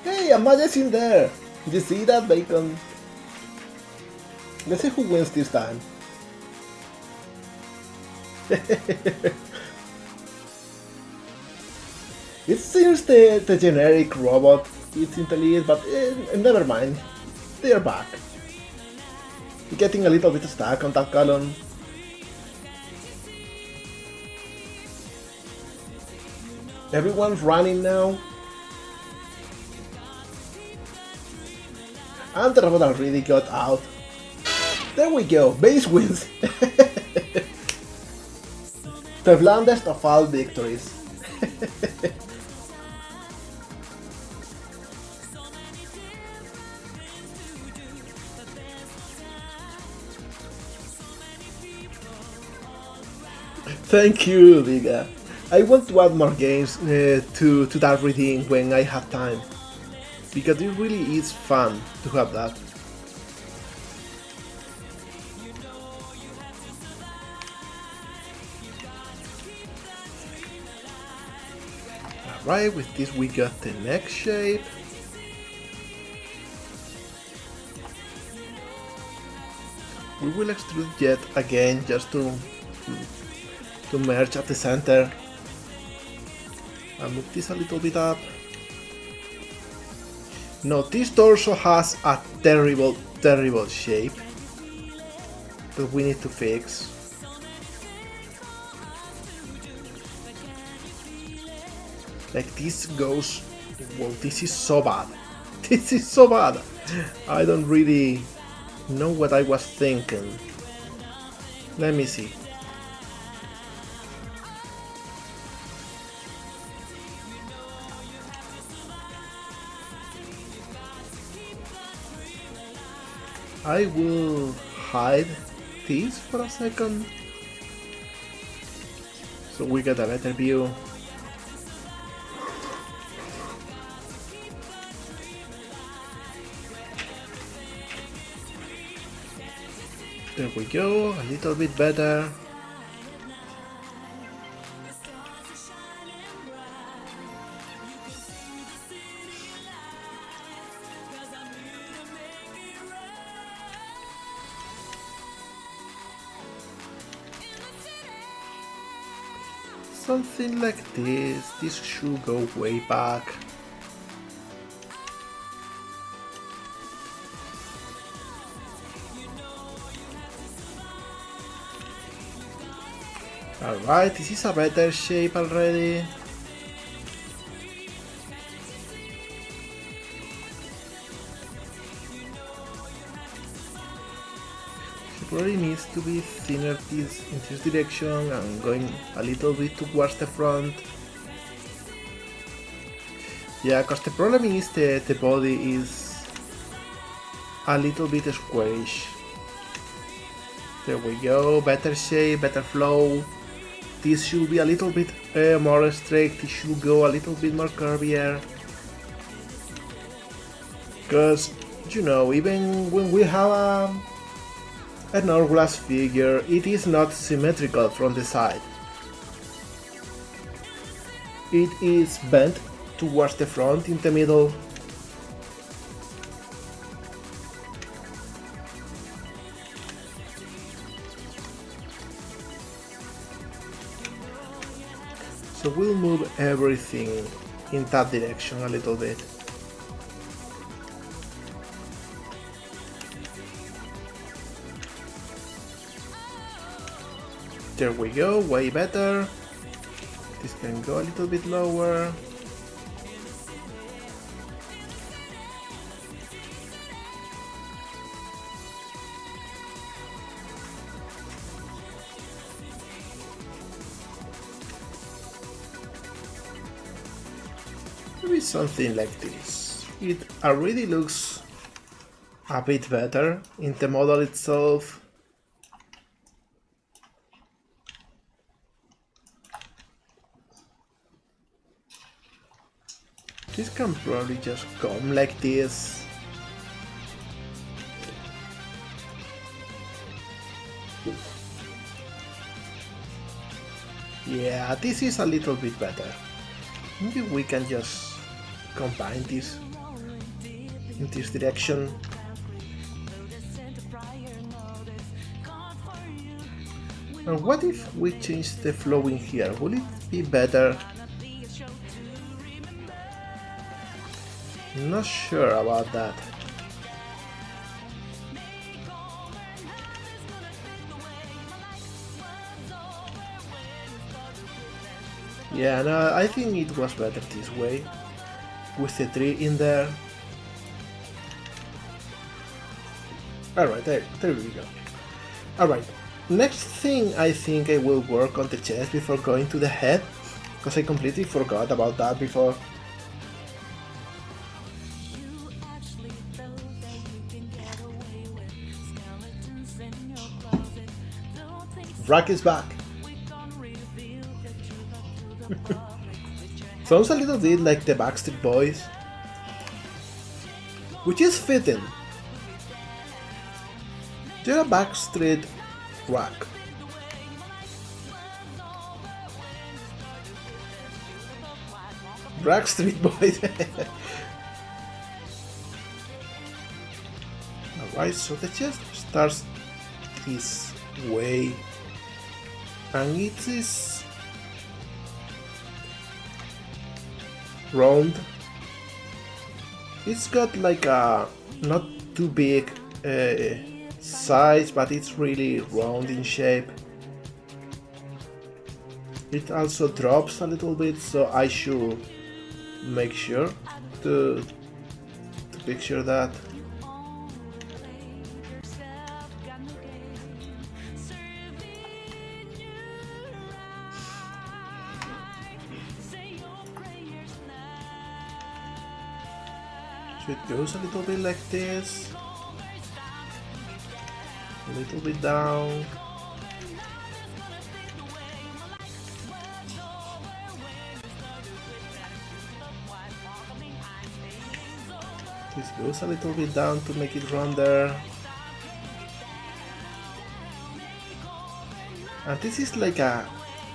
Hey, Amaya's in there. You see that, Bacon? Let's see who wins this time. It seems the generic robot is intelligent, but never mind. They are back. Getting a little bit stuck on that column. Everyone's running now. And the robot already got out. There we go, base wins. The blandest of all victories. Thank you, Liga. I want to add more games to that reading when I have time, because it really is fun to have that. Alright, with this we got the next shape. We will extrude yet again just to merge at the center. I'll move this a little bit up. No, this torso has a terrible shape that we need to fix. Like this goes, well, this is so bad. This is so bad. I don't really know what I was thinking. Let me see. I will hide this for a second so we get a better view. There we go, a little bit better. Something like this should go way back. Alright, this is a better shape already. It probably needs to be thinner in this direction and going a little bit towards the front. Yeah, because the problem is the body is a little bit squarish. There we go, better shape, better flow. This should be a little bit more straight, this should go a little bit more curvier. Because, you know, even when we have an hourglass figure, it is not symmetrical from the side. It is bent towards the front in the middle. So we'll move everything in that direction a little bit. There we go, way better. This can go a little bit lower. Maybe something like this. It already looks a bit better in the model itself. This can probably just come like this. Yeah, this is a little bit better. Maybe we can just combine this in this direction. And what if we change the flow in here? Will it be better? Not sure about that. Yeah, no, I think it was better this way, with the tree in there. Alright, there we go. Alright, next thing I think I will work on the chest before going to the head, because I completely forgot about that before. Rack is back. Sounds a little bit like the Backstreet Boys, which is fitting. You're a Backstreet Rack. Backstreet Boys. Alright, so the chest starts this way, and it is round. It's got like a not too big size, but it's really round in shape. It also drops a little bit, so I should make sure to picture that. So it goes a little bit like this, a little bit down. This goes a little bit down to make it rounder. And this is like a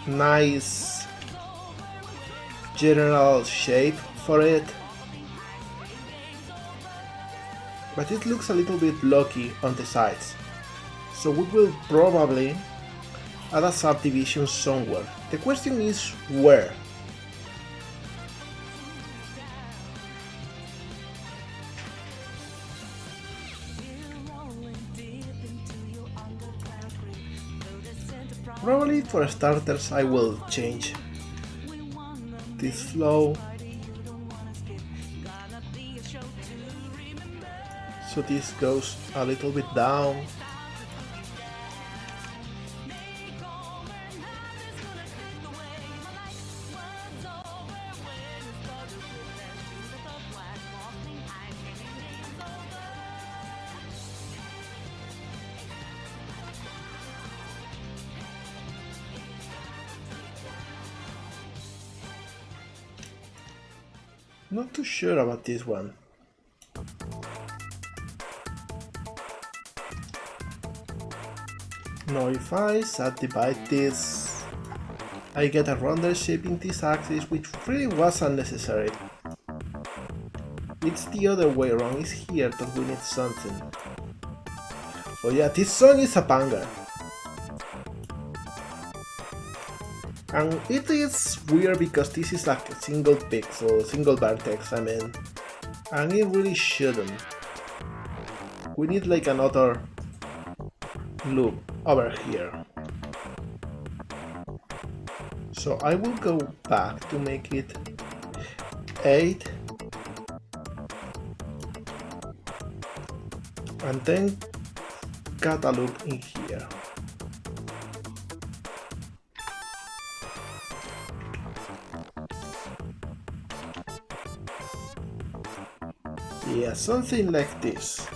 nice general shape for it. But it looks a little bit blocky on the sides, so we will probably add a subdivision somewhere. The question is where? Probably for starters I will change this flow. So this goes a little bit down. Not too sure about this one. Now if I subdivide this, I get a rounder shape in this axis, which really was unnecessary. It's the other way around, it's here that we need something. Oh yeah, this song is a banger. And it is weird because this is like a single pixel, single vertex, I mean, and it really shouldn't. We need like another loop over here. So I will go back to make it 8 and then cut a loop in here. Yeah, something like this.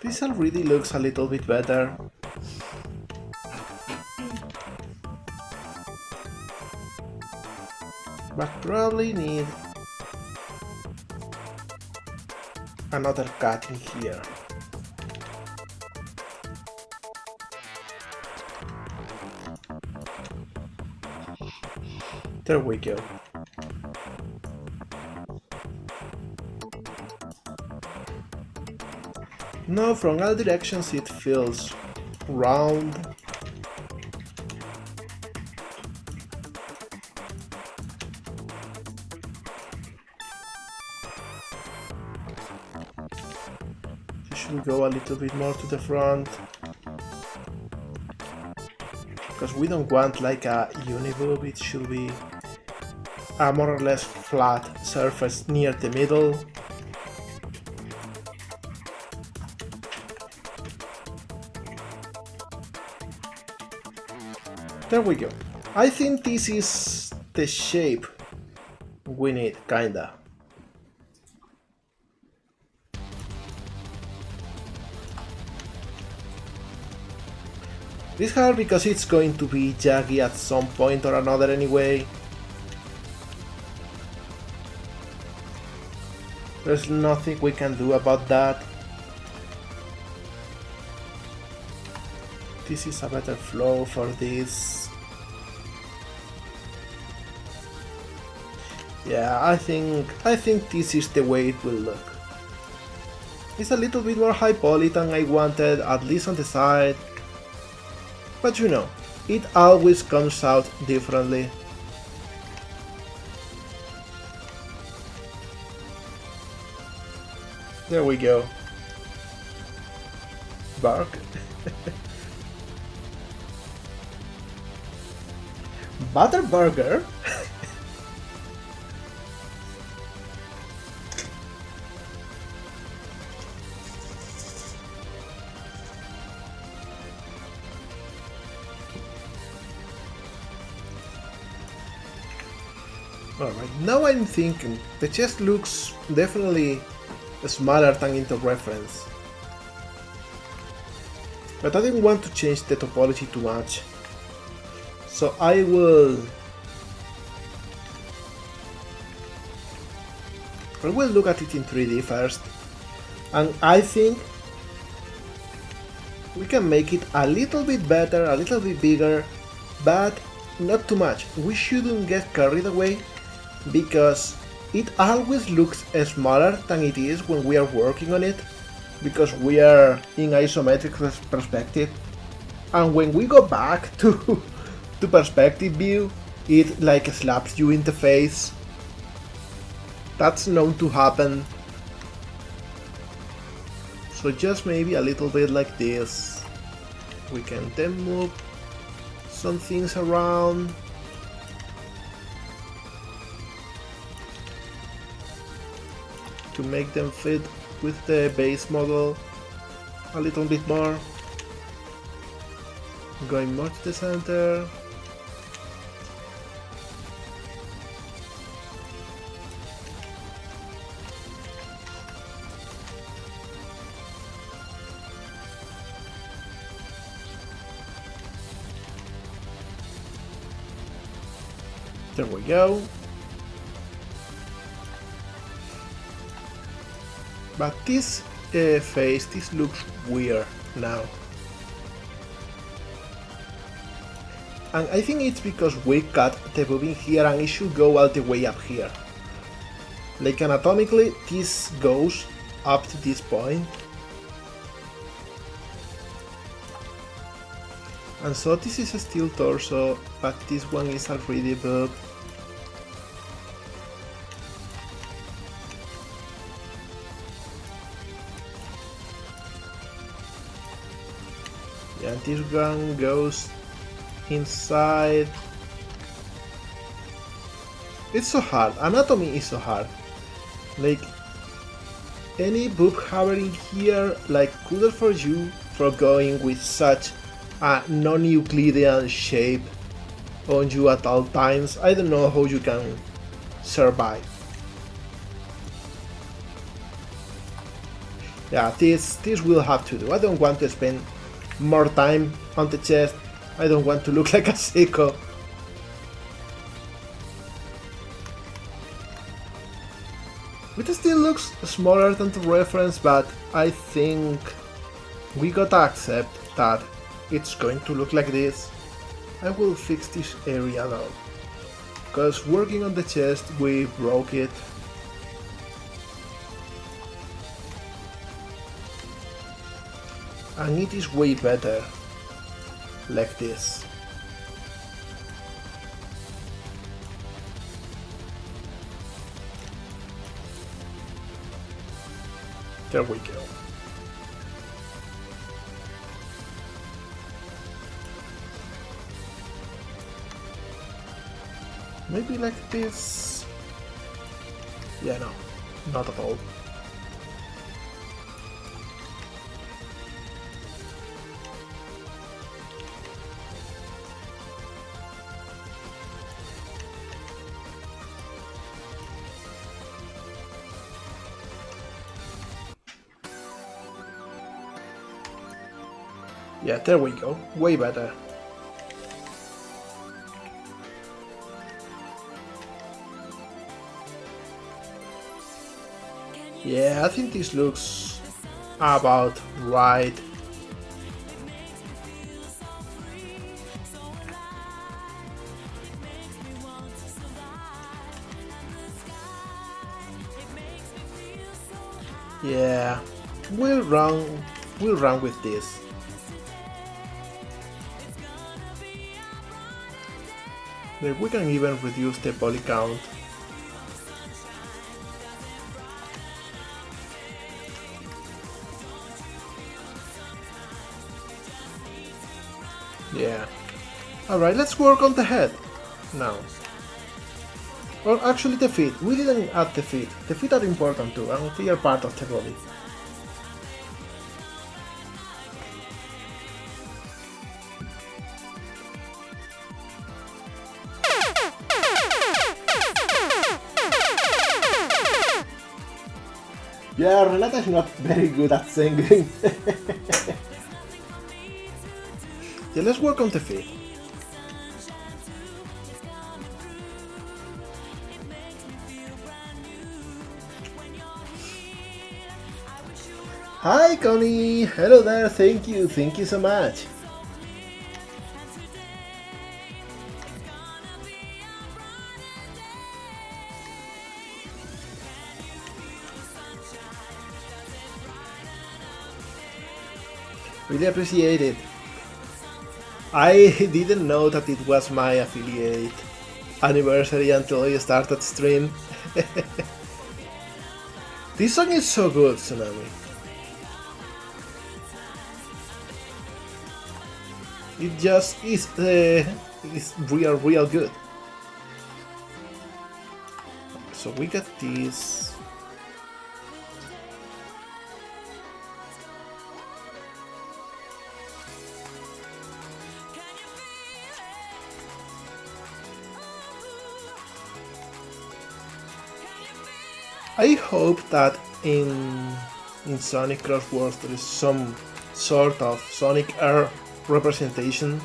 This already looks a little bit better. But probably need another cut in here. There we go. Now from all directions it feels round. You should go a little bit more to the front. Because we don't want like a uniboob, it should be a more or less flat surface near the middle. There we go. I think this is the shape we need, kinda. It's hard because it's going to be jaggy at some point or another anyway. There's nothing we can do about that. This is a better flow for this. Yeah, I think this is the way it will look. It's a little bit more high poly than I wanted, at least on the side. But you know, it always comes out differently. There we go. Bark. Butterburger? Alright, now I'm thinking, the chest looks definitely smaller than into reference. But I didn't want to change the topology too much. So I will look at it in 3D first. And I think we can make it a little bit better, a little bit bigger, but not too much. We shouldn't get carried away, because it always looks smaller than it is when we are working on it, because we are in isometric perspective, and when we go back to perspective view, it like slaps you in the face. That's known to happen. So just maybe a little bit like this. We can then move some things around. To make them fit with the base model a little bit more. Going more to the center. There we go. But this face, this looks weird now. And I think it's because we cut the bobbin here and it should go all the way up here. Like anatomically, this goes up to this point. And so this is a steel torso, but this one is already bobbed. Yeah, this one goes inside. It's so hard. Anatomy is so hard. Like any boob hovering here, like kudos for you for going with such a non-Euclidean shape on you at all times. I don't know how you can survive. Yeah, this will have to do. I don't want to spend more time on the chest. I don't want to look like a sicko. It still looks smaller than the reference, but I think we gotta accept that it's going to look like this. I will fix this area though, because working on the chest we broke it. And it is way better like this. There we go. Maybe like this. Yeah, no, not at all. Yeah, there we go. Way better. Yeah, I think this looks about right. Yeah, we'll run with this. Like we can even reduce the poly count. Yeah. Alright, let's work on the head now. Or actually the feet. We didn't add the feet. The feet are important too, and they are part of the body. Yeah, Renata is not very good at singing. Yeah, let's work on the feet. Hi Connie! Hello there, thank you so much. Really appreciate it. I didn't know that it was my affiliate anniversary until I started stream. This song is so good, Tsunami. It just is real good. So we got this. I hope that in Sonic Cross Wars there is some sort of Sonic Air representation.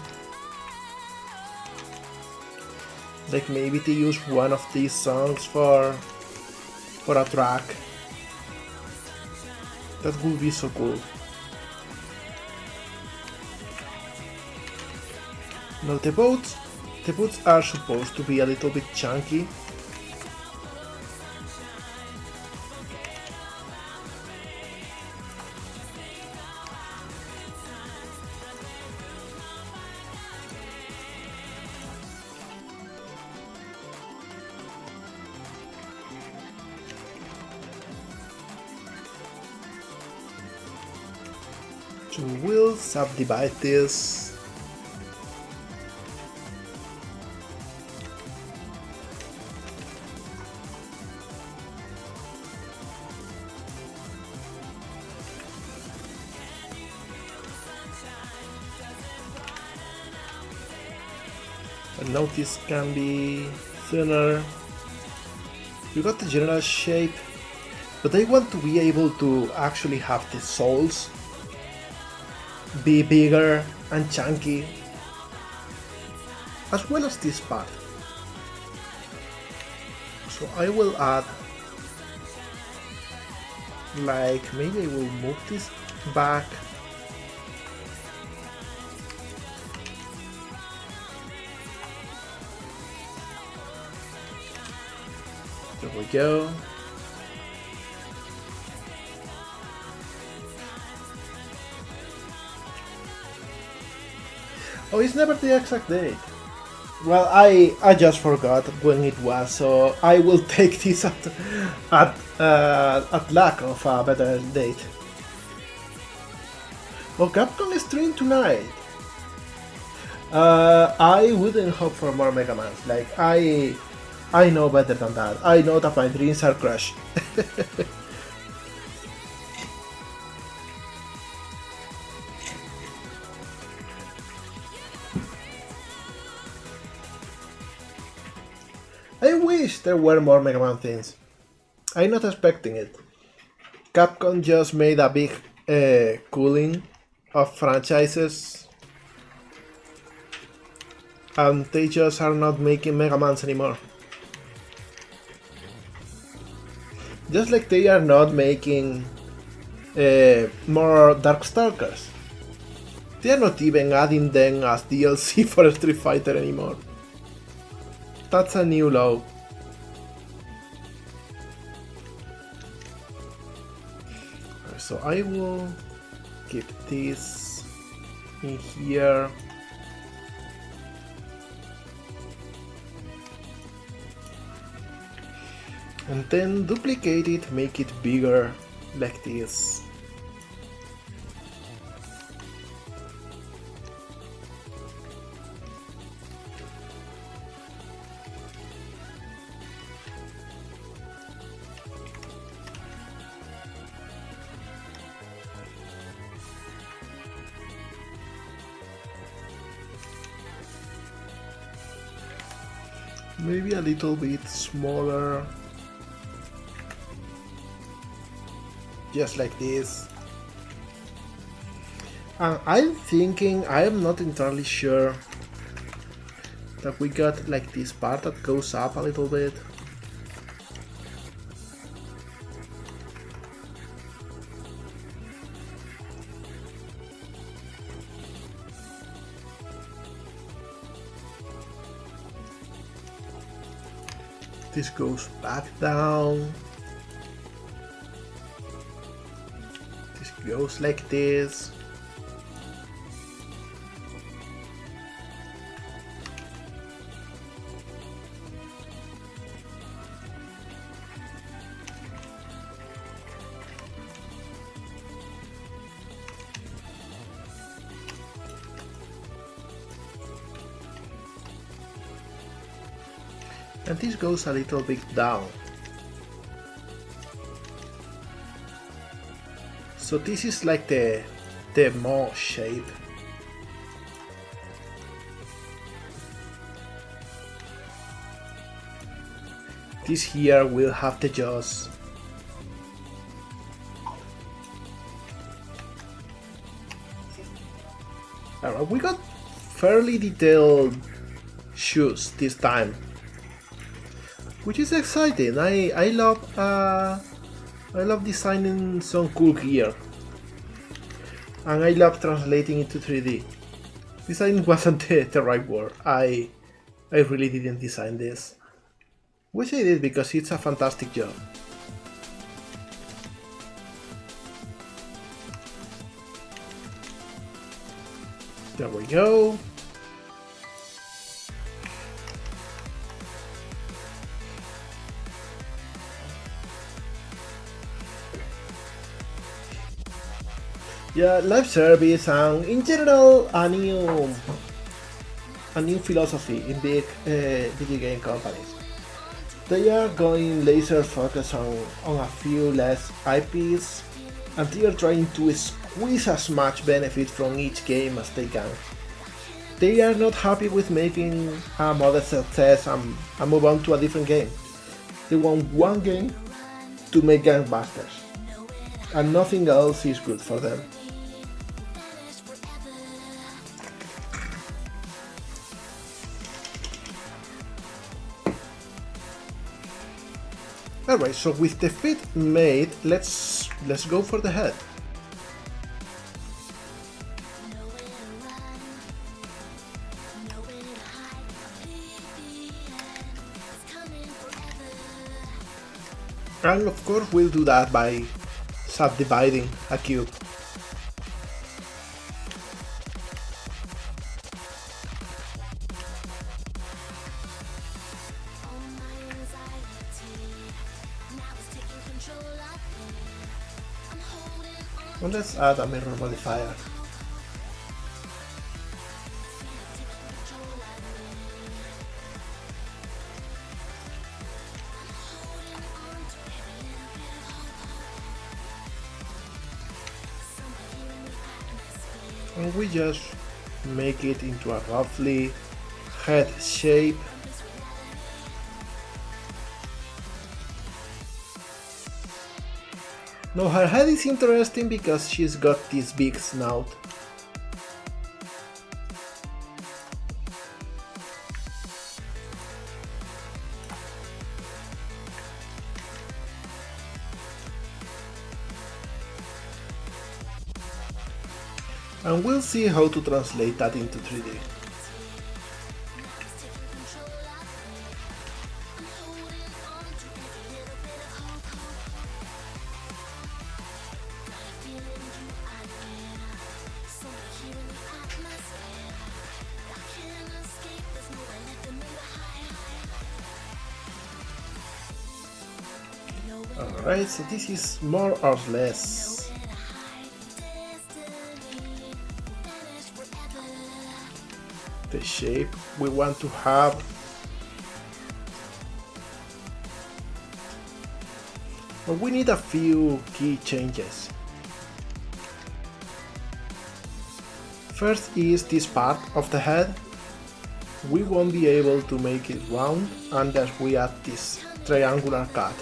Like maybe they use one of these songs for a track. That would be so cool. Now the boots are supposed to be a little bit chunky. So we'll subdivide this. And now this can be thinner. You got the general shape, but I want to be able to actually have the soles be bigger and chunky, as well as this part. So I will add, like, maybe I will move this back. There we go. Oh, it's never the exact date. Well, I just forgot when it was, so I will take this at lack of a better date. Oh, Capcom is streaming tonight. I wouldn't hope for more Mega Mans. Like, I know better than that. I know that my dreams are crushed. I wish there were more Mega Man things. I'm not expecting it. Capcom just made a big cooling of franchises, and they just are not making Mega Mans anymore. Just like they are not making more Darkstalkers. They are not even adding them as DLC for Street Fighter anymore. That's a new low. So I will keep this in here. And then duplicate it, make it bigger, like this. Maybe a little bit smaller. Just like this. And I'm thinking, I am not entirely sure, that we got like this part that goes up a little bit. This goes back down. This goes like this. And this goes a little bit down. So this is like the Mo shape. This here will have the jaws. Alright, we got fairly detailed shoes this time, which is exciting. I love designing some cool gear, and I love translating it to 3D. Design wasn't the right word. I really didn't design this. Wish I did because it's a fantastic job. There we go. Yeah, live service and in general a new philosophy in big video game companies. They are going laser focus on a few less IPs, and they are trying to squeeze as much benefit from each game as they can. They are not happy with making a modest success and move on to a different game. They want one game to make gangbusters, and nothing else is good for them. Alright, so with the feet made, let's go for the head. And of course we'll do that by subdividing a cube. And let's add a mirror modifier. And we just make it into a roughly head shape. Now her head is interesting because she's got this big snout. And we'll see how to translate that into 3D. Alright, so this is more or less the shape we want to have. But we need a few key changes. First is this part of the head. We won't be able to make it round unless we add this triangular cut.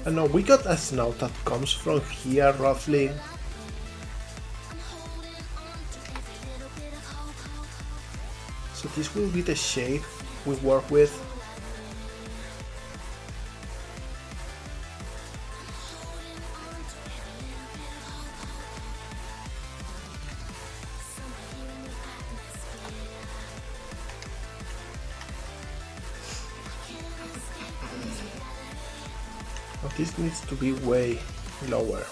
And now we got a snout that comes from here roughly. So this will be the shape we work with. But this needs to be way lower.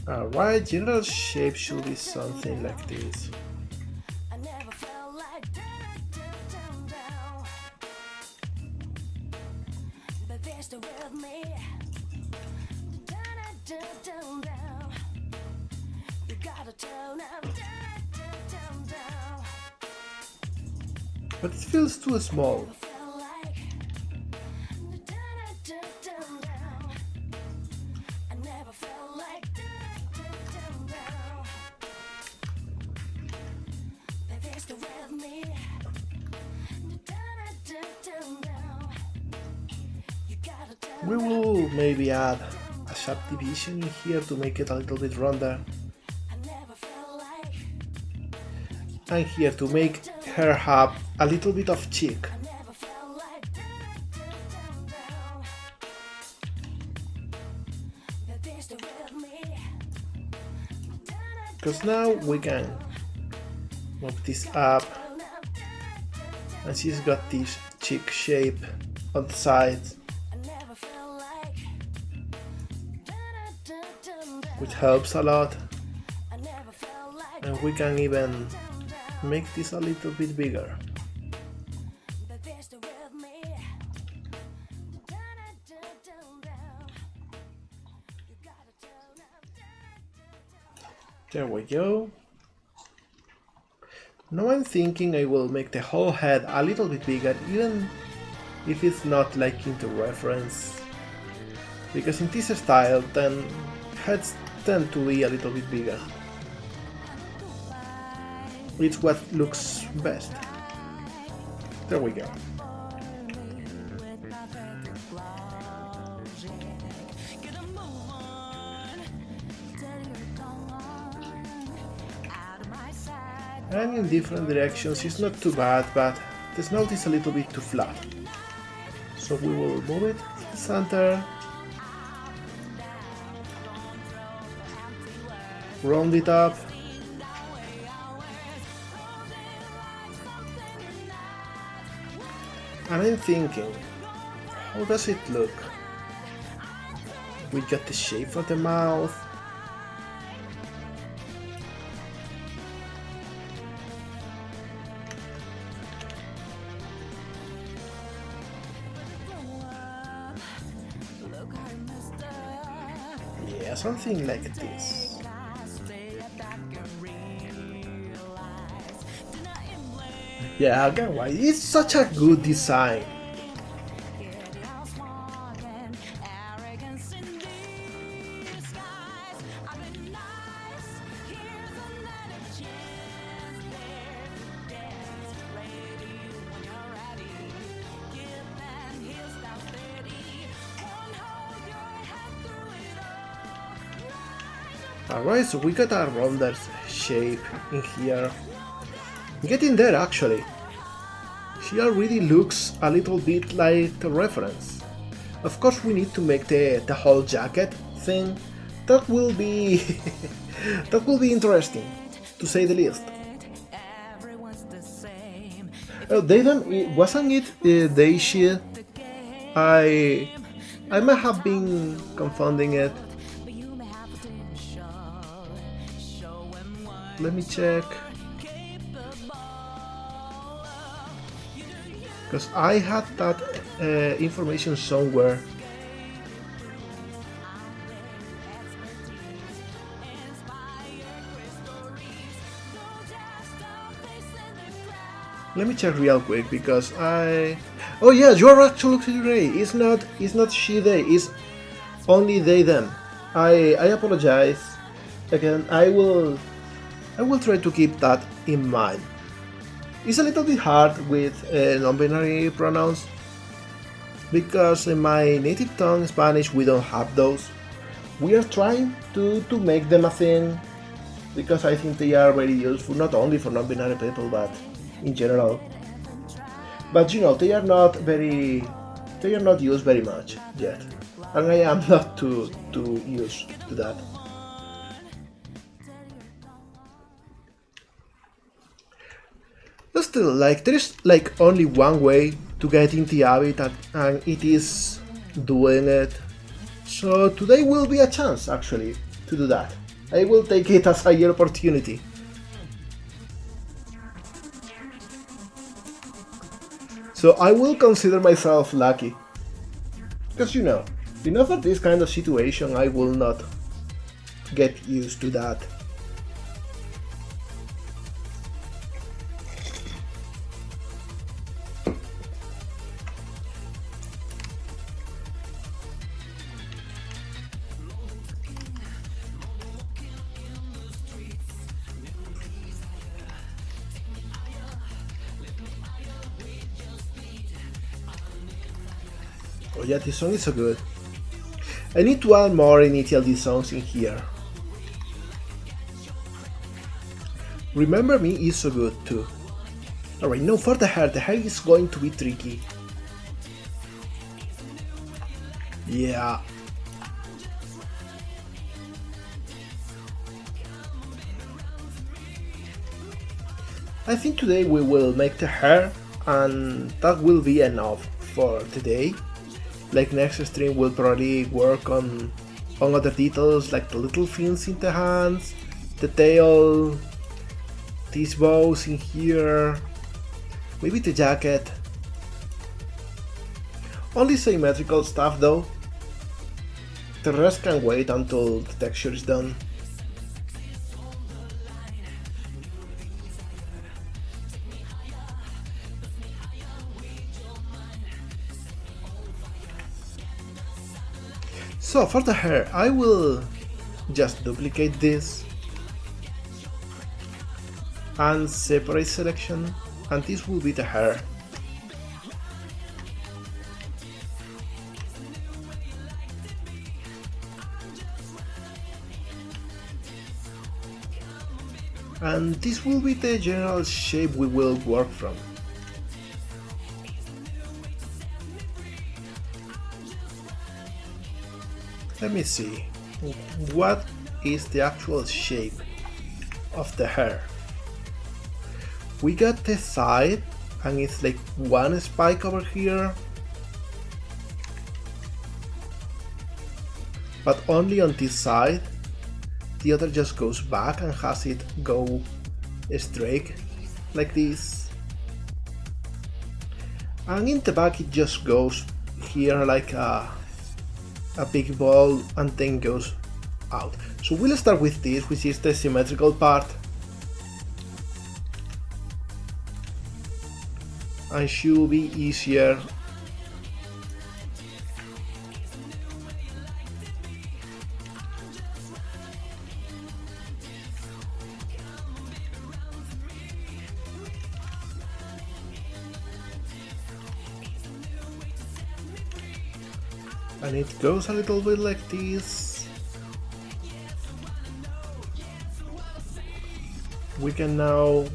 Alright, general shape should be something like this. But it feels too small. We will maybe add a sharp division in here to make it a little bit rounder. And here to make her have a little bit of cheek. Because now we can move this up, and she's got this cheek shape on the sides, which helps a lot. And we can even make this a little bit bigger. There we go. Now I'm thinking I will make the whole head a little bit bigger, even if it's not like into reference. Because in this style, then heads tend to be a little bit bigger. It's what looks best. There we go. And in different directions it's not too bad, but the snout is a little bit too flat. So we will move it to the center, round it up, and I'm thinking, how does it look? We got the shape of the mouth. Yeah, something like this. Yeah, I can't lie, it's such a good design. Alright, so we got a rounder shape in here. Getting there actually. She already looks a little bit like the reference. Of course we need to make the whole jacket thing. That will be that will be interesting, to say the least. Oh, wasn't it Daisy? I might have been confounding it. Let me check. Because I had that information somewhere. Let me check real quick because oh yeah, you are actually right. It's not she they. It's only they them. I apologize. Again, I will try to keep that in mind. It's a little bit hard with non-binary pronouns because in my native tongue Spanish we don't have those. We are trying to make them a thing because I think they are very useful, not only for non-binary people but in general. But you know, they are not used very much yet, and I am not too used to that. But still, like, there is like only one way to get in the habitat, and it is doing it. So today will be a chance actually to do that. I will take it as a real opportunity. So I will consider myself lucky. Because you know, enough of this kind of situation, I will not get used to that. Oh yeah, this song is so good. I need to add more initial D songs in here. Remember Me is so good too. Alright, now for the hair is going to be tricky. Yeah. I think today we will make the hair and that will be enough for today. Like next stream we'll probably work on other details like the little fins in the hands, the tail, these bows in here, maybe the jacket. Only symmetrical stuff though. The rest can wait until the texture is done. So for the hair, I will just duplicate this and separate selection, and this will be the hair. And this will be the general shape we will work from. Let me see, what is the actual shape of the hair? We got the side and it's like one spike over here, but only on this side. The other just goes back and has it go straight like this, and in the back it just goes here like a big ball and then goes out. So we'll start with this, which is the symmetrical part, and should be easier. And it goes a little bit like this. We can now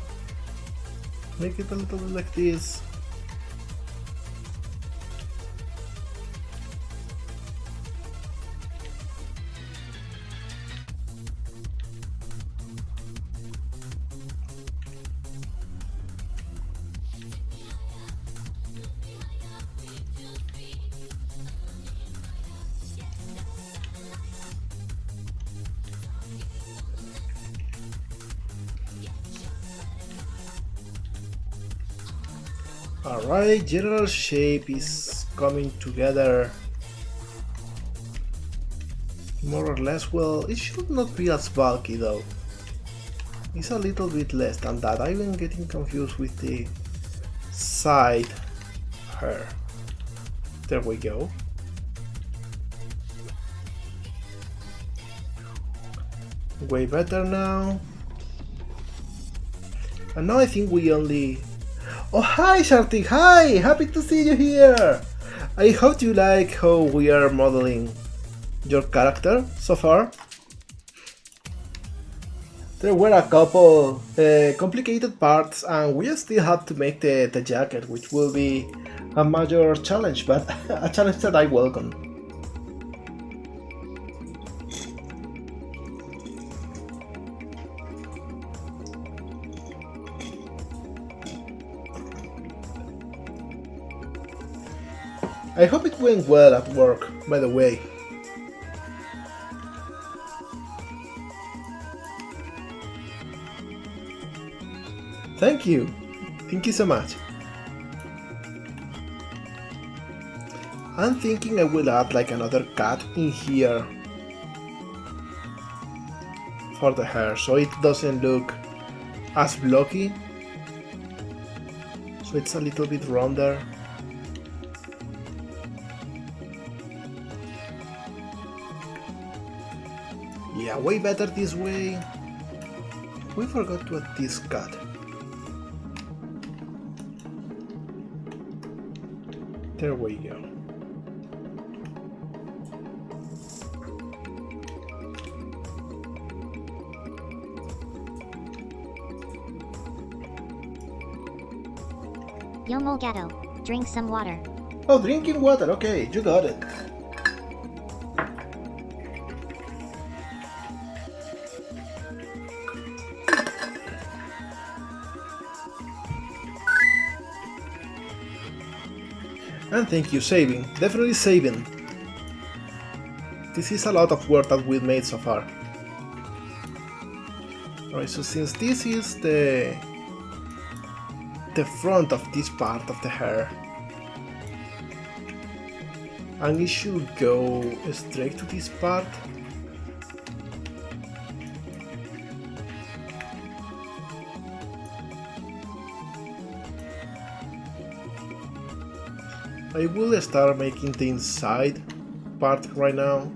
make it a little bit like this. Alright, general shape is coming together more or less well. It should not be as bulky though. It's a little bit less than that. I'm getting confused with the side hair. There we go. Way better now. And now I think we only... Oh, hi Sharktic, hi! Happy to see you here! I hope you like how we are modeling your character so far. There were a couple complicated parts and we still have to make the jacket, which will be a major challenge, but a challenge that I welcome. I hope it went well at work, by the way. Thank you. Thank you so much. I'm thinking I will add like another cut in here for the hair, so it doesn't look as blocky. So it's a little bit rounder. Yeah, way better this way. We forgot to add this cut. There we go. Yo mol gato, drink some water. Oh, drinking water, okay, you got it. And thank you, saving. Definitely saving. This is a lot of work that we've made so far. Alright, so since this is the front of this part of the hair, and it should go straight to this part. I will start making the inside part right now.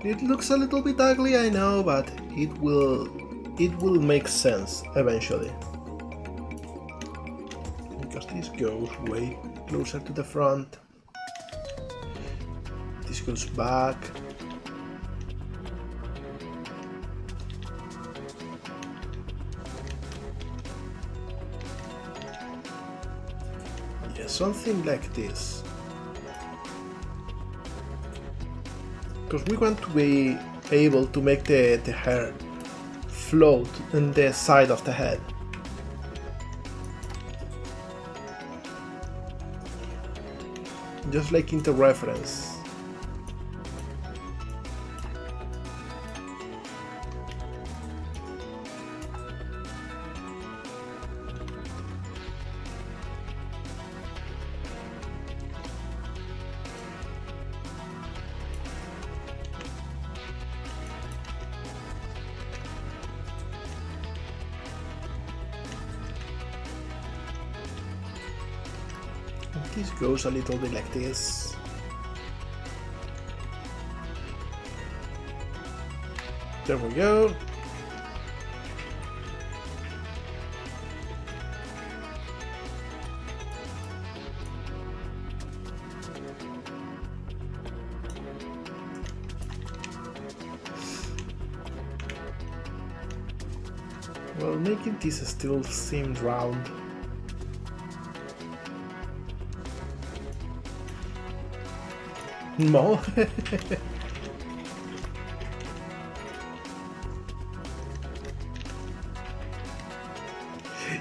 It looks a little bit ugly, I know, but it will make sense eventually. Because this goes way closer to the front. This goes back. Yeah, something like this. Because we want to be able to make the hair float on the side of the head. Just like in the reference. This goes a little bit like this. There we go. Well, making this still seem round. No.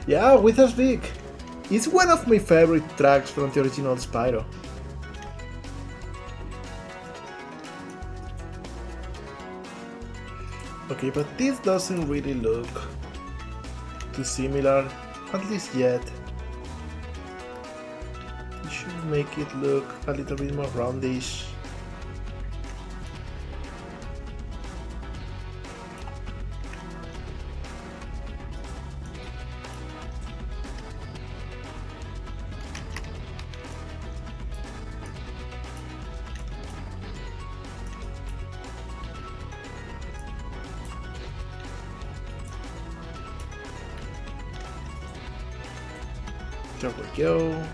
Yeah, Witherspeak. It's one of my favorite tracks from the original Spyro. Okay, but this doesn't really look too similar, at least yet. It should make it look a little bit more roundish. There we go.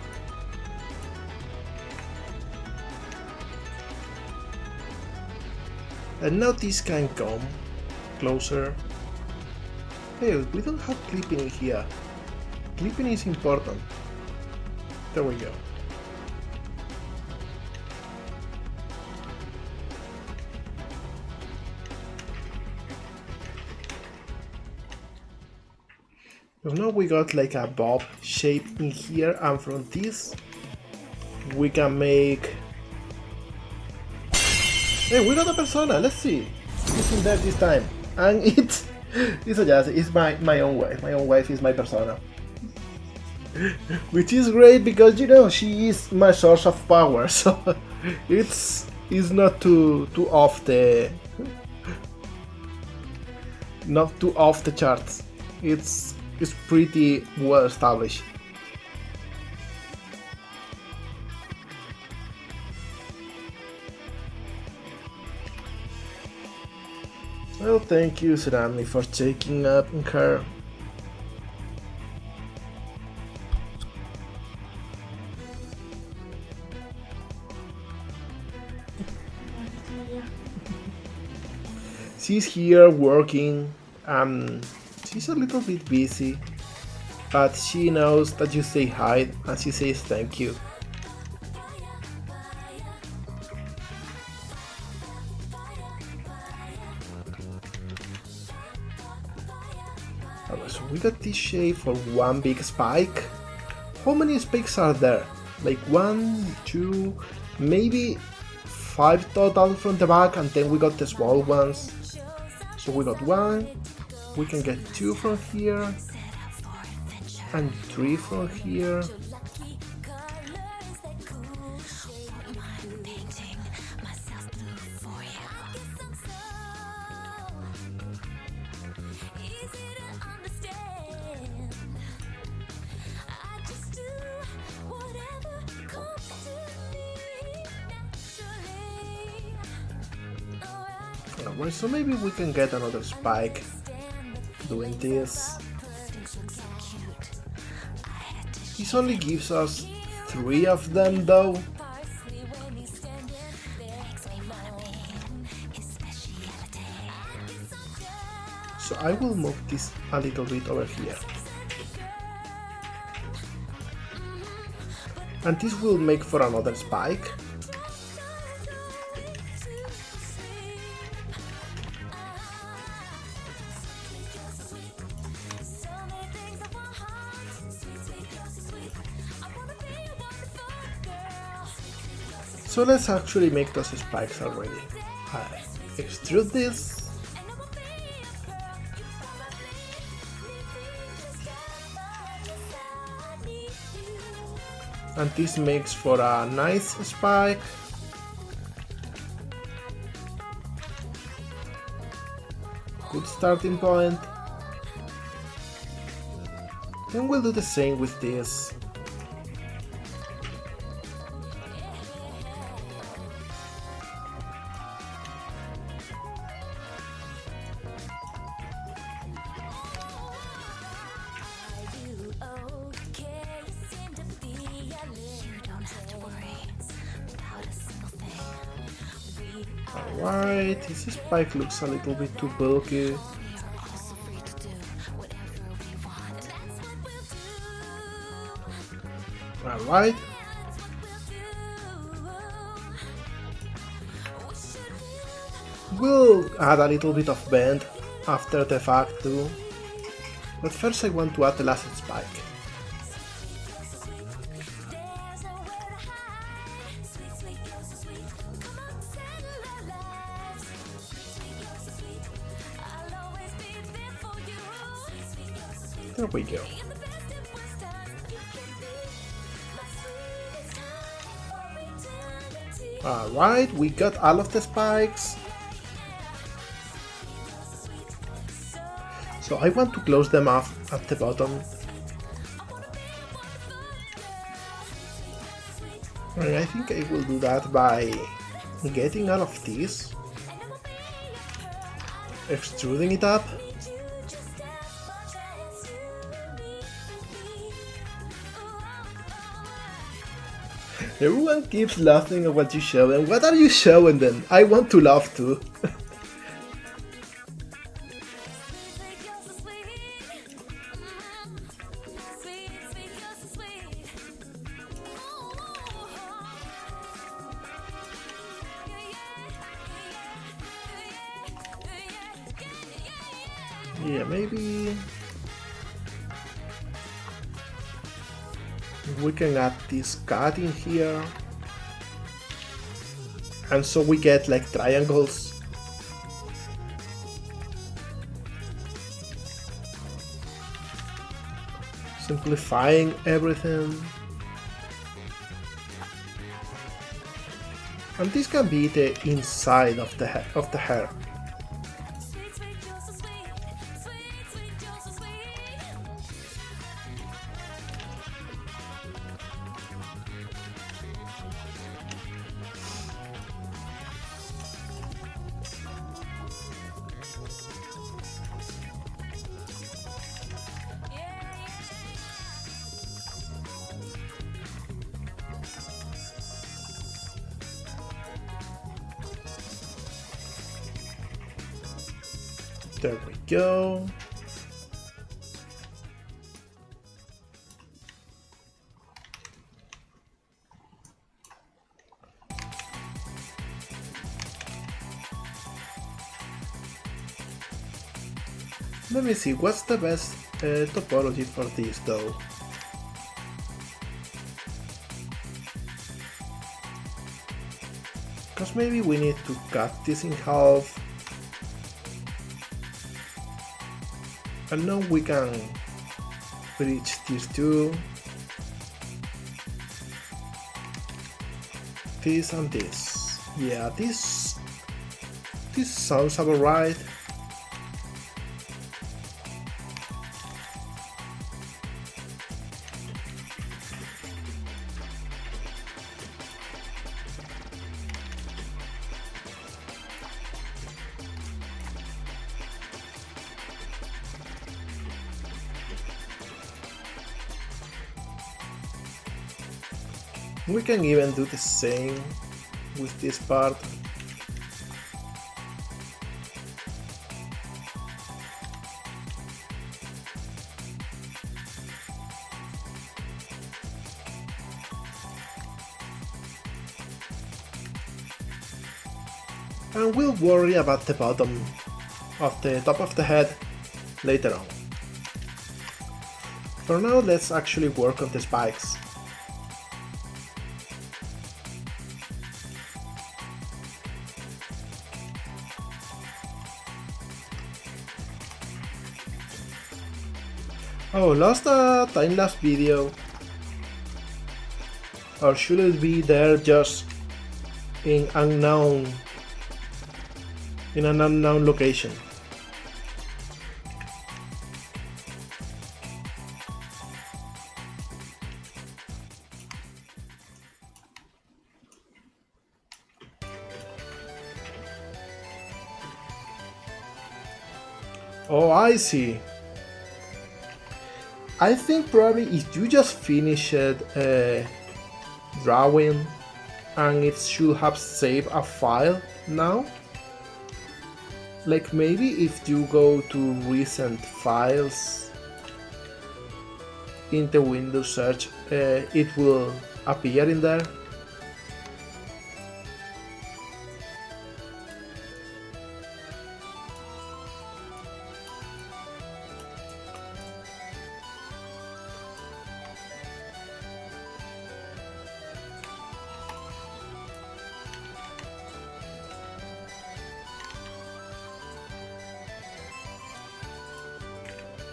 And now this can come closer. Hey, we don't have clipping in here. Clipping is important. There we go. So now we got like a bob shape in here, and from this we can make... Hey, we got a persona, let's see. It's in there this time. And it's just, it's my own wife. My own wife is my persona. Which is great because, you know, she is my source of power, so it's not too off the... not too off the charts. It's pretty well established. Well, thank you, Tsunami, for taking up in her. She's here working. She's a little bit busy, but she knows that you say hi and she says thank you. Alright, so we got this shape for one big spike. How many spikes are there? Like 1, 2, maybe 5 total from the back, and then we got the small ones. So we got 1, we can get 2 from here, and 3 from here. Alright, so maybe we can get another spike doing this. This only gives us 3 of them though. So I will move this a little bit over here. And this will make for another spike. So let's actually make those spikes already. I extrude this. And this makes for a nice spike. Good starting point. Then we'll do the same with this. Alright, this spike looks a little bit too bulky. Alright. We'll add a little bit of bend after the fact too. But first I want to add the last spike. There we go. Alright, we got all of the spikes. So I want to close them off at the bottom. And I think I will do that by getting all of these, extruding it up. Everyone keeps laughing at what you show, and what are you showing them? I want to laugh too. Yeah, maybe we can add this cut in here, and so we get like triangles. Simplifying everything. And this can be the inside of the hair. There we go. Let me see, what's the best topology for this though? Because maybe we need to cut this in half. And now we can bridge these two. This and this. Yeah, this sounds about right. We can even do the same with this part. And we'll worry about the bottom of the top of the head later on. For now, let's actually work on the spikes. Oh, lost a time-lapse video. Or should it be there just in an unknown location? Oh, I see. I think probably if you just finished drawing and it should have saved a file now, like maybe if you go to recent files in the Windows search, it will appear in there.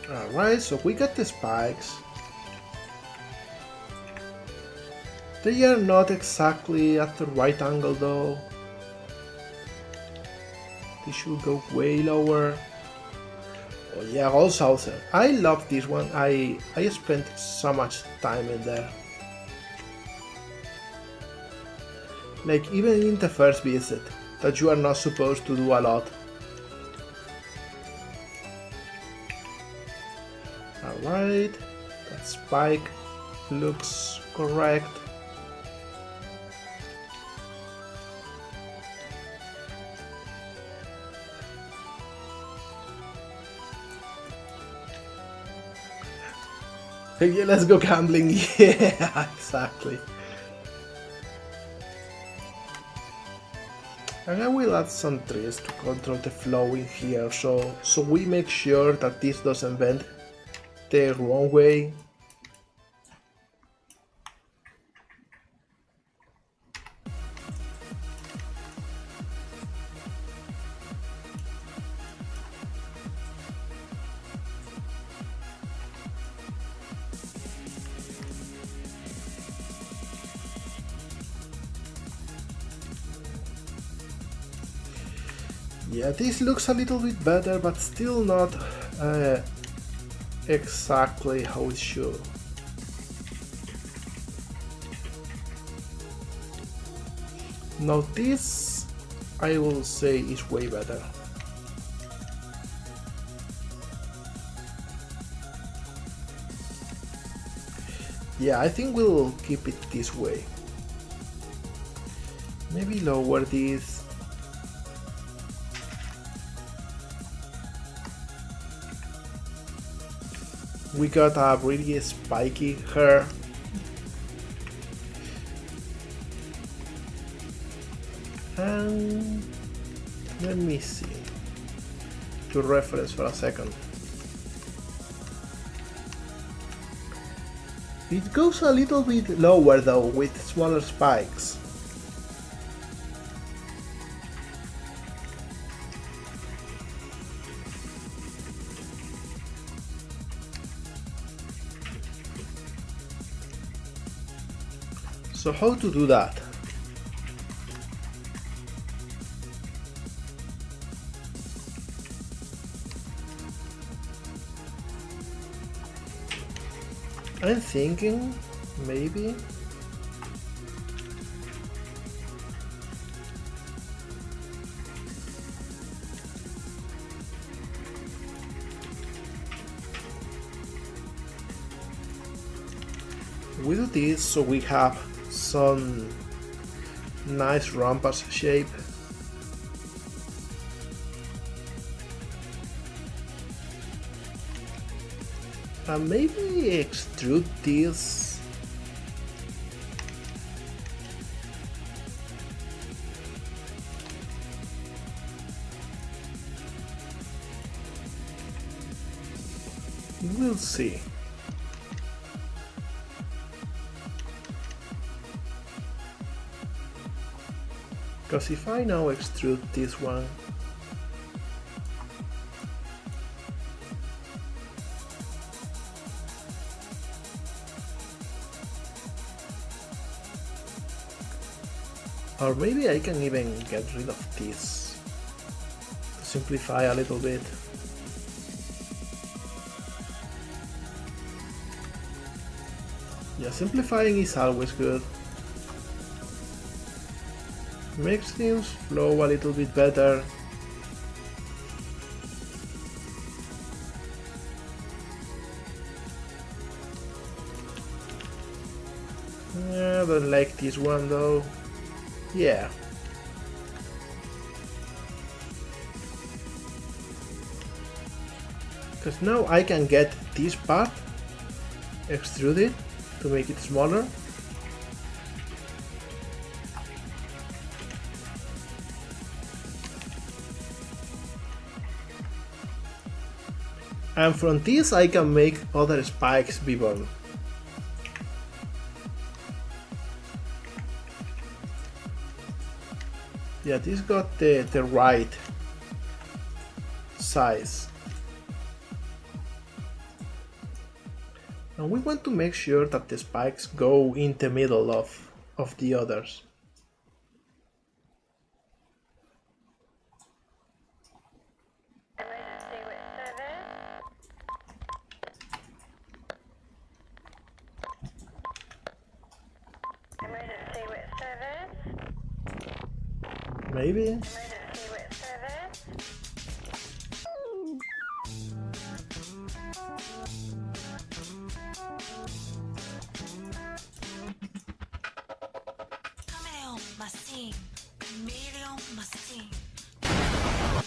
Alright, so we got the spikes. They are not exactly at the right angle though. They should go way lower. Oh yeah, all southern. I love this one. I spent so much time in there. Like even in the first visit, that you are not supposed to do a lot. Alright, that spike looks correct. Yeah, let's go gambling. Yeah, exactly. And I will add some trees to control the flow in here, so we make sure that this doesn't bend the wrong way. Yeah, this looks a little bit better, but still not exactly how it should. Now this, I will say, is way better. Yeah, I think we'll keep it this way. Maybe lower this. We got a really spiky hair. And let me see. To reference for a second. It goes a little bit lower though, with smaller spikes. So how to do that? I'm thinking, maybe... we do this so we have some nice rampage shape. And maybe extrude this. We'll see. Because if I now extrude this one, or maybe I can even get rid of this to simplify a little bit. Yeah, simplifying is always good. Makes things flow a little bit better. I don't like this one though. Yeah. Because now I can get this part extruded to make it smaller. And from this I can make other spikes be born. Yeah, this got the right size. And we want to make sure that the spikes go in the middle of the others. Maybe?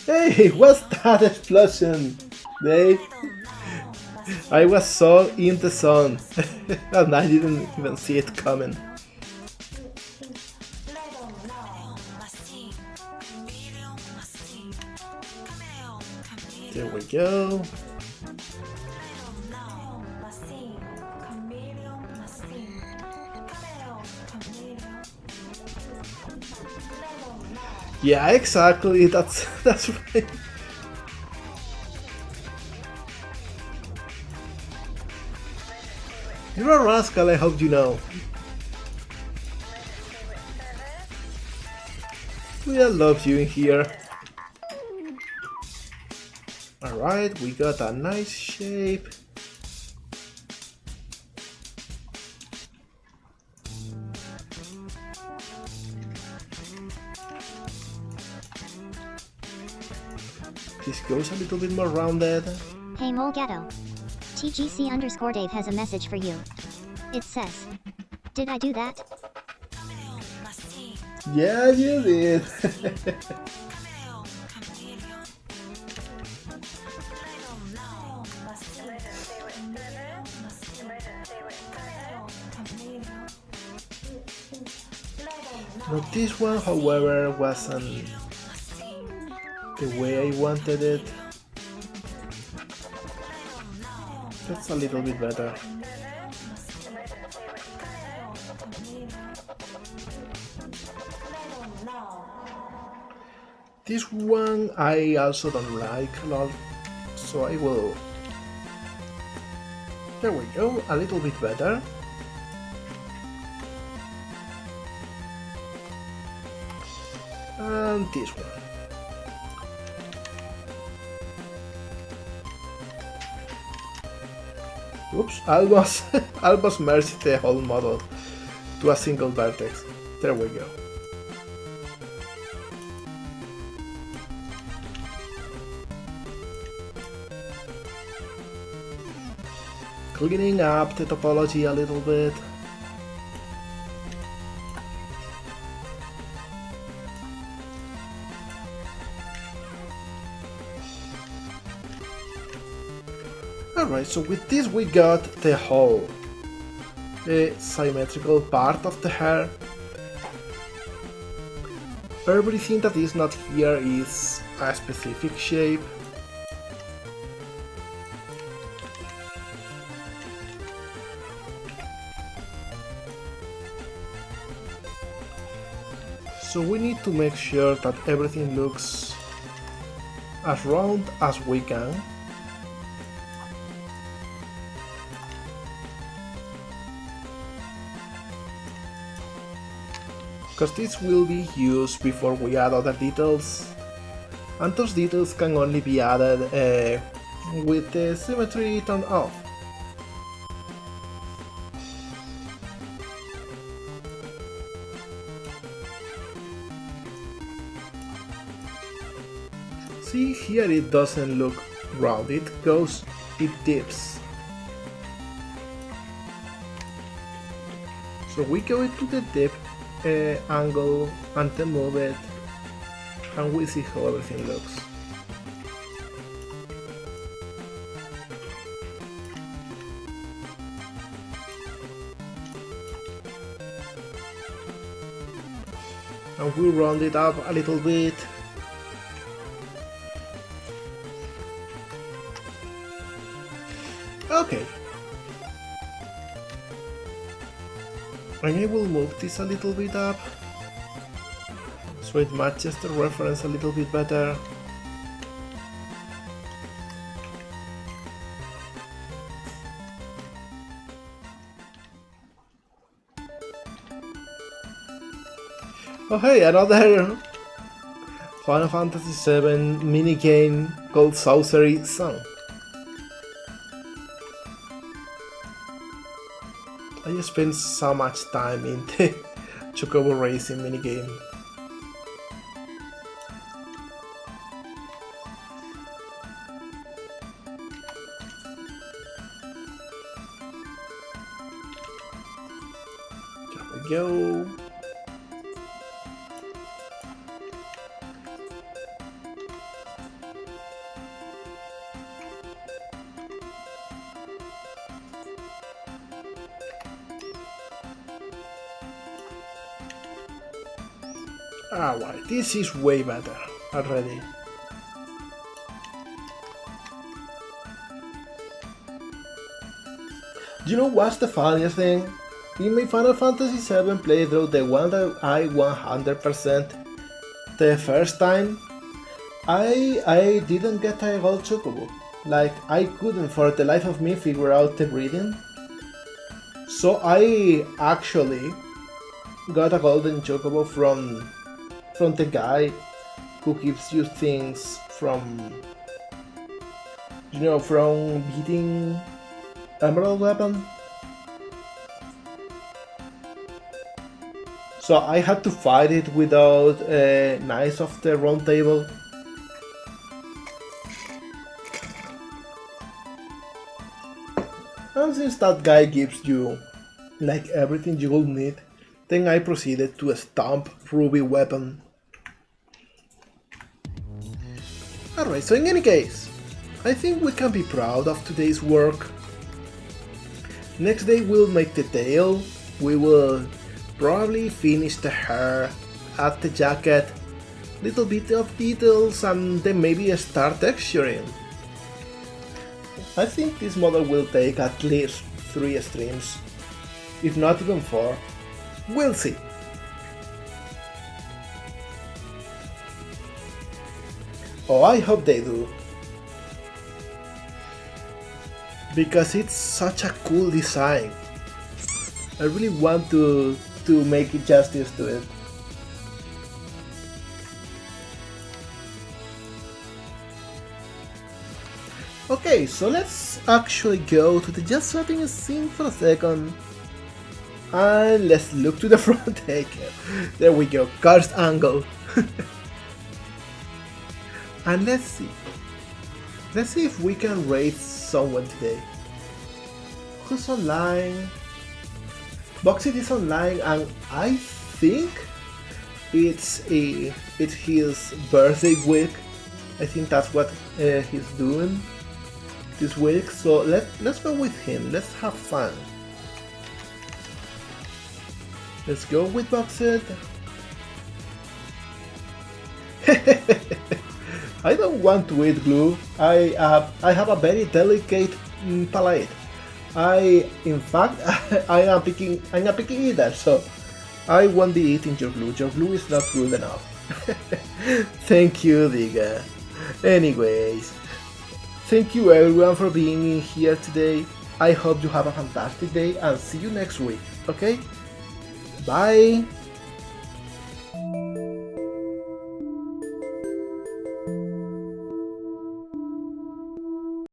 Hey, what's that explosion, Dave? I was so in the sun and I didn't even see it coming. There we go. Yeah, exactly. That's right. You're a rascal, I hope you know. We all love you in here. Alright, we got a nice shape. This goes a little bit more rounded. Hey Molgato. TGC_Dave has a message for you. It says, did I do that? Yeah, you did. But this one, however, wasn't the way I wanted it. That's a little bit better. This one I also don't like a lot, so I will... There we go, a little bit better. And this one. Oops, almost merged the whole model to a single vertex. There we go. Cleaning up the topology a little bit. Alright, so with this we got the whole symmetrical part of the hair. Everything that is not here is a specific shape. So we need to make sure that everything looks as round as we can. Because this will be used before we add other details, and those details can only be added with the symmetry turned off. See, here it doesn't look rounded because it dips. So we go into the dip angle and then move it, and we see how everything looks. And we round it up a little bit. Okay. And I will move this a little bit up so it matches the reference a little bit better. Oh hey, another Final Fantasy VII minigame called Sorcery Song. I spent so much time in the Chocobo Racing minigame. There we go. Alright, this is way better already. Do you know what's the funniest thing? In my Final Fantasy VII playthrough, the one that I 100% the first time, I didn't get a gold chocobo. Like, I couldn't for the life of me figure out the breeding. So I actually got a golden chocobo from the guy who gives you things from, you know, from beating Emerald Weapon. So I had to fight it without Knights of the Round Table. And since that guy gives you like everything you will need, then I proceeded to stomp Ruby Weapon. Alright, so in any case, I think we can be proud of today's work. Next day we'll make the tail, we will Probably finish the hair, add the jacket, little bit of details, and then maybe start texturing. I think this model will take at least 3 streams, if not even 4. We'll see. Oh, I hope they do. Because it's such a cool design. I really want to make justice to it. Okay, so let's actually go to the just swapping scene for a second. And let's look to the front again. There we go, cast angle. And let's see. Let's see if we can rate someone today. Who's online? Boxit is online, and I think it's his birthday week. I think that's what he's doing this week. So let's go with him. Let's have fun. Let's go with Boxit. I don't want to eat glue. I have a very delicate palate. In fact, I'm a picky eater, so I won't be eating your glue. Your glue is not good enough. Thank you, Diga. Anyways, thank you everyone for being here today. I hope you have a fantastic day and see you next week, okay? Bye!